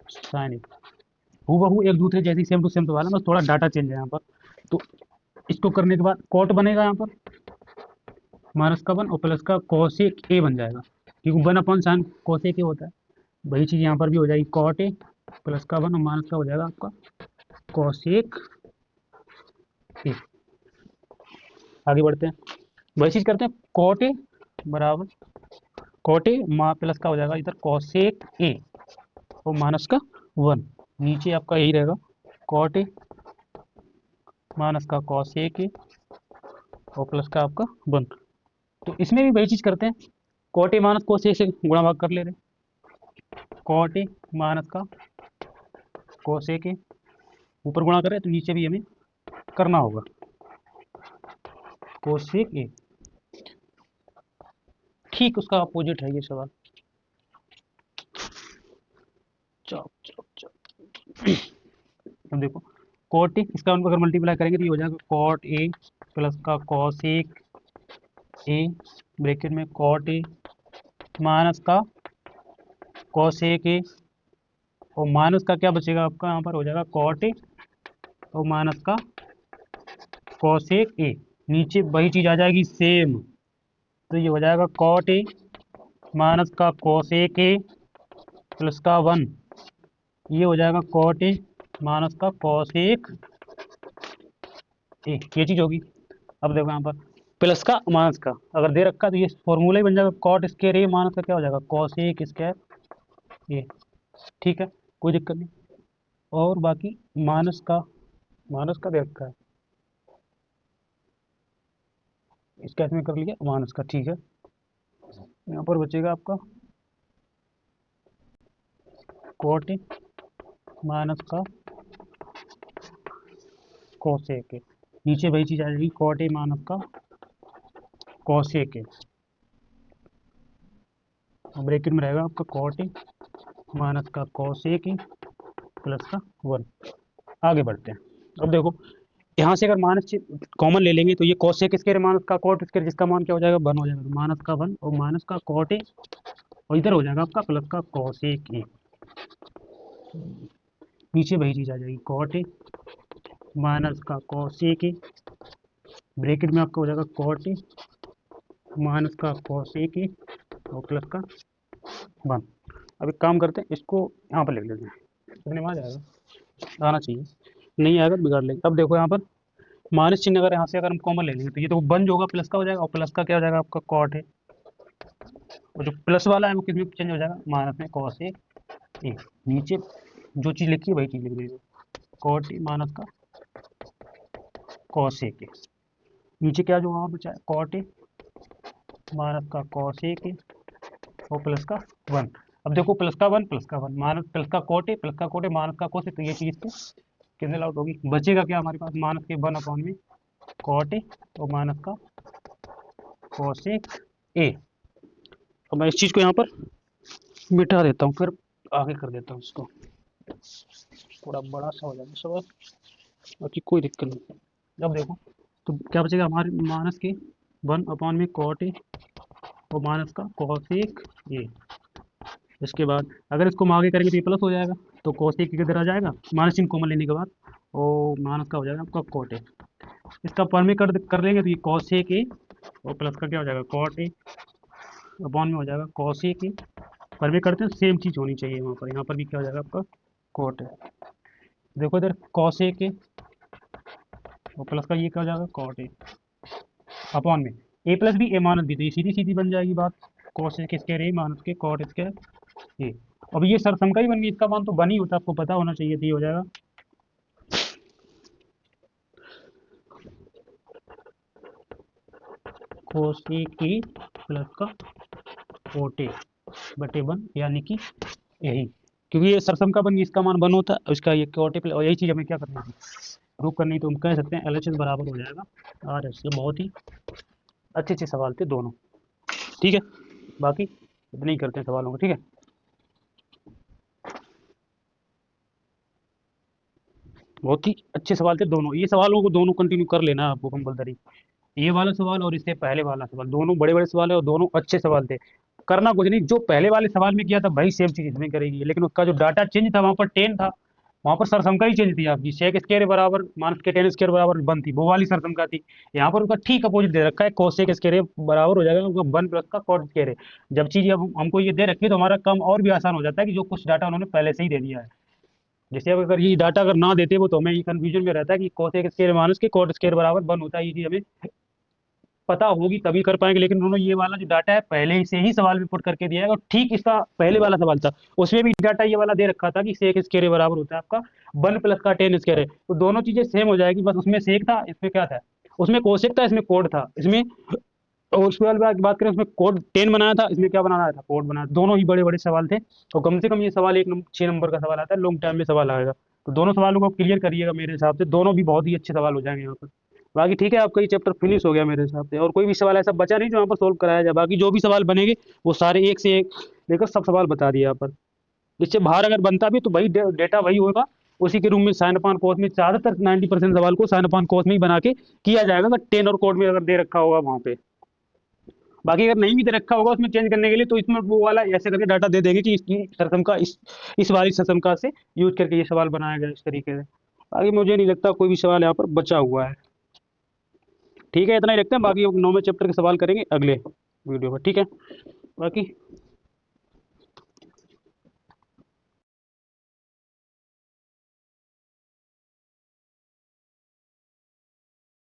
Speaker 1: साइन ए। हूबहू एक दूसरे जैसी सेम टू सेम सवाल है, बस थोड़ा डाटा चेंज है यहाँ पर। तो इसको करने के बाद कॉट बनेगा यहाँ पर माइनस का 1 और प्लस का कॉसेक ए बन जाएगा, क्योंकि 1 अपॉन साइन कॉसेक ए होता है, वही चीज़ यहाँ पर भी हो जाएगी कॉट ए प्लस का 1 और माइनस का हो जाएगा आपका कॉसेक ए। आगे बढ़ते हैं, वही चीज़ करते हैं कॉट ए बराबर कॉट ए प्लस का हो जाएगा इधर कॉसेक ए और माइनस का 1, नीचे आपका यही रहेगा कॉट ए माइनस का कॉसेक ए और प्लस का आपका 1। तो इसमें भी वही चीज़ करते हैं, कॉट ए माइनस कोसेक से गुणा भाग कर ले रहे हैं, कॉट ए माइनस का कोसेक ए ऊपर गुणा करें तो नीचे भी हमें करना होगा कोसेक ए, ठीक उसका अपोजिट है ये सवाल। चलो चलो चलो अब देखो कॉट ए इसका उनको अगर मल्टीप्लाई करेंगे तो ये हो जाएगा कॉट ए प्लस का कॉसेक ए ब्रैकेट में कॉट ए माइनस का कॉसेक ए और माइनस का क्या बचेगा आपका यहाँ पर हो जाएगा कॉट ए और माइनस का कॉसेक ए, नीचे वही चीज़ आ जाएगी सेम, तो ये हो जाएगा कॉट ए माइनस का कॉसेक ए प्लस का 1, ये हो जाएगा कॉट ए माइनस का कॉसेक ए, ये चीज़ होगी। अब देखो यहाँ पर प्लस का माइनस का अगर दे रखा तो ये फॉर्मूला ही बन जाएगा कॉट स्क्वायर ए माइनस का क्या हो जाएगा कॉसेक स्क्वायर ए, ठीक है कोई दिक्कत नहीं। और बाकी माइनस का दे रखा है, इसका इसमें कर लिया माइनस का, ठीक है यहाँ पर बचेगा आपका कॉट ए माइनस का कोसेक ए, नीचे वही चीज़ आ जाएगी कॉट ए माइनस का कोसेक ए, ब्रैकेट में रहेगा आपका कॉट ए माइनस का कोसेक ए प्लस का 1। आगे बढ़ते हैं, अब देखो यहाँ से अगर माइनस कॉमन ले लेंगे तो ये कोसेक स्क्वायर माइनस का कॉट स्क्वायर जिसका मान क्या हो जाएगा 1 हो जाएगा, तो माइनस का 1 और माइनस का कॉट ए और इधर हो जाएगा आपका प्लस का कोसेक ए, नीचे वही चीज़ आ जाएगी कॉट ए माइनस का कोसेक ए ब्रैकेट में आपका हो जाएगा कॉट ए माइनस का कोसेक ए और प्लस का 1। अब एक काम करते हैं इसको यहाँ पर लिख लेते हैं, इतने में आ जाएगा, आना चाहिए, नहीं आएगा तो बिगाड़ लेंगे। अब देखो यहाँ पर माइनस चिन्ह अगर यहाँ से अगर हम कॉमन ले लेंगे तो ये तो वन जो होगा प्लस का हो जाएगा, और प्लस का क्या हो जाएगा आपका कॉट है, और जो प्लस वाला है वो किस में चेंज हो जाएगा, माइनस में कॉस ए। नीचे जो चीज़ लिखी है वही चीज़ लिख दीजिए, कॉट ए माइनस का कॉस ए के। नीचे क्या जो वहाँ बचा है, कॉट ए माइनस का कॉस ए के और प्लस का वन। अब देखो प्लस का वन माइनस प्लस का कॉट ए प्लस का कॉट ए माइनस का कॉस ए, तो ये चीज़ तो कैंसिल आउट होगी, बचेगा क्या हमारे पास, माइनस के वन अपॉन में कॉट ए और माइनस का कॉस ए। तो मैं इस चीज़ को यहाँ पर मिटा देता हूँ, फिर आगे कर देता हूँ इसको, थोड़ा बड़ा सा हो जाएगा सवाल, बाकी कोई दिक्कत नहीं। जब देखो तो क्या बचेगा हमारे, माइनस के वन अपॉन में कॉट ए और माइनस का कॉस ए। इसके बाद अगर इसको हम आगे करेंगे तो ये प्लस हो जाएगा, तो कॉस ए किधर आ जाएगा, माइनस चिन्ह कॉमन लेने के बाद, और माइनस का हो जाएगा आपका कॉट ए। इसका पर में कर लेंगे तो ये कॉस ए के और प्लस का क्या हो जाएगा कॉट ए अपॉन में हो जाएगा कॉस ए के। पर में करते हैं सेम चीज़ होनी चाहिए वहाँ पर, यहाँ पर भी क्या हो जाएगा आपका कॉट ए। देखो इधर कॉस ए के और प्लस का ये क्या हो जाएगा कॉट ए अपॉन में ए plus b a minus b, तो ये सीधी सीधी बन जाएगी बात, कॉस ए के स्क्वायर ए माइनस के कॉट स्क्वायर ए। अब ये सरसम का ही बन गई, इसका मान तो बन ही होता, आपको पता होना चाहिए, तो ये हो जाएगा कोस ए की प्लस का कोट ए बटे वन, यानी कि यही, क्योंकि ये सरसम का बन गई, इसका मान वन होता है, इसका ये कोट ए प्लस, और यही चीज़ हमें क्या करनी है, प्रूव करनी, तो हम कह सकते हैं LHS बराबर हो जाएगा RHS। ये बहुत ही अच्छे अच्छे सवाल थे दोनों, ठीक है। बाकी इतने ही करते हैं सवालों को, ठीक है। बहुत ही अच्छे सवाल थे दोनों, ये सवालों को दोनों कंटिन्यू कर लेना आपको कंपलसरी, ये वाला सवाल और इससे पहले वाला सवाल, दोनों बड़े बड़े सवाल है और दोनों अच्छे सवाल थे। करना कुछ नहीं, जो पहले वाले सवाल में किया था वही सेम चीज इसमें करेगी, लेकिन उसका जो डाटा चेंज था वहाँ पर 10 था, वहाँ पर सरसमका ही चेंज थी आपकी, सेक स्क्वायर बराबर माइनस के टेन स्क्वायर बराबर वन थी, वो वाली सरसमका थी। यहाँ पर उसका ठीक अपोजिट दे रखा है, कोसेक स्क्वायर बराबर हो जाएगा वन प्लस का कॉट स्क्वायर। जब चीज अब हमको ये दे रखी है तो हमारा काम और भी आसान हो जाता है कि जो कुछ डाटा उन्होंने पहले से ही दे दिया है। जैसे अब अगर ये डाटा अगर ना देते वो तो हमें ये कंफ्यूजन में रहता है कि कोसेक स्क्वायर माइनस के कॉट स्क्वायर बराबर वन होता है, ये चीज हमें पता होगी तभी कर पाएंगे, लेकिन उन्होंने ये वाला जो डाटा है पहले से ही सवाल में पुट करके दिया है, और ठीक इसका पहले वाला सवाल था उसमें भी डाटा ये वाला दे रखा था कि सेक स्क्वायर बराबर होता है आपका वन प्लस का टेन स्क्वायर है, तो दोनों चीजें सेम हो जाएगी, बस उसमें सेक था इसमें क्या था, उसमें कोसेक था इसमें कोड था, इसमें और उसके बाद बात करें उसमें कोड 10 बनाया था, इसमें क्या बनाया था कोड बनाया, दोनों ही बड़े बड़े सवाल थे, और कम से कम ये सवाल 6 नंबर का सवाल आता है, लॉन्ग टाइम में सवाल आएगा, तो दोनों सवालों को क्लियर करिएगा, मेरे हिसाब से दोनों भी बहुत ही अच्छे सवाल हो जाएंगे यहाँ पर। बाकी ठीक है, आपका ये चैप्टर फिनिश हो गया मेरे हिसाब से, और कोई भी सवाल ऐसा बचा नहीं जो यहाँ पर सोल्व कराया जाए, बाकी जो भी सवाल बनेंगे वो सारे एक से एक लेकर सब सवाल बता दिए यहाँ पर। इससे बाहर अगर बनता भी तो वही डेटा वही होगा, उसी के रूम में साइन अपान कोस में ज़्यादातर 90% सवाल को साइन अपान कोस में ही बना के किया जाएगा, अगर 10 और कोड में अगर दे रखा होगा वहाँ पे। बाकी अगर नहीं भी दे रखा होगा उसमें चेंज करने के लिए, तो इसमें वो वाला ऐसे करके डाटा दे देंगे कि इसकी सरसम का इस वाली सरसम का से यूज करके ये सवाल बनाया गया इस तरीके से। बाकी मुझे नहीं लगता कोई भी सवाल यहाँ पर बचा हुआ है, ठीक है, इतना ही रखते हैं, बाकी 9वें चैप्टर के सवाल करेंगे अगले वीडियो में, ठीक है। बाकी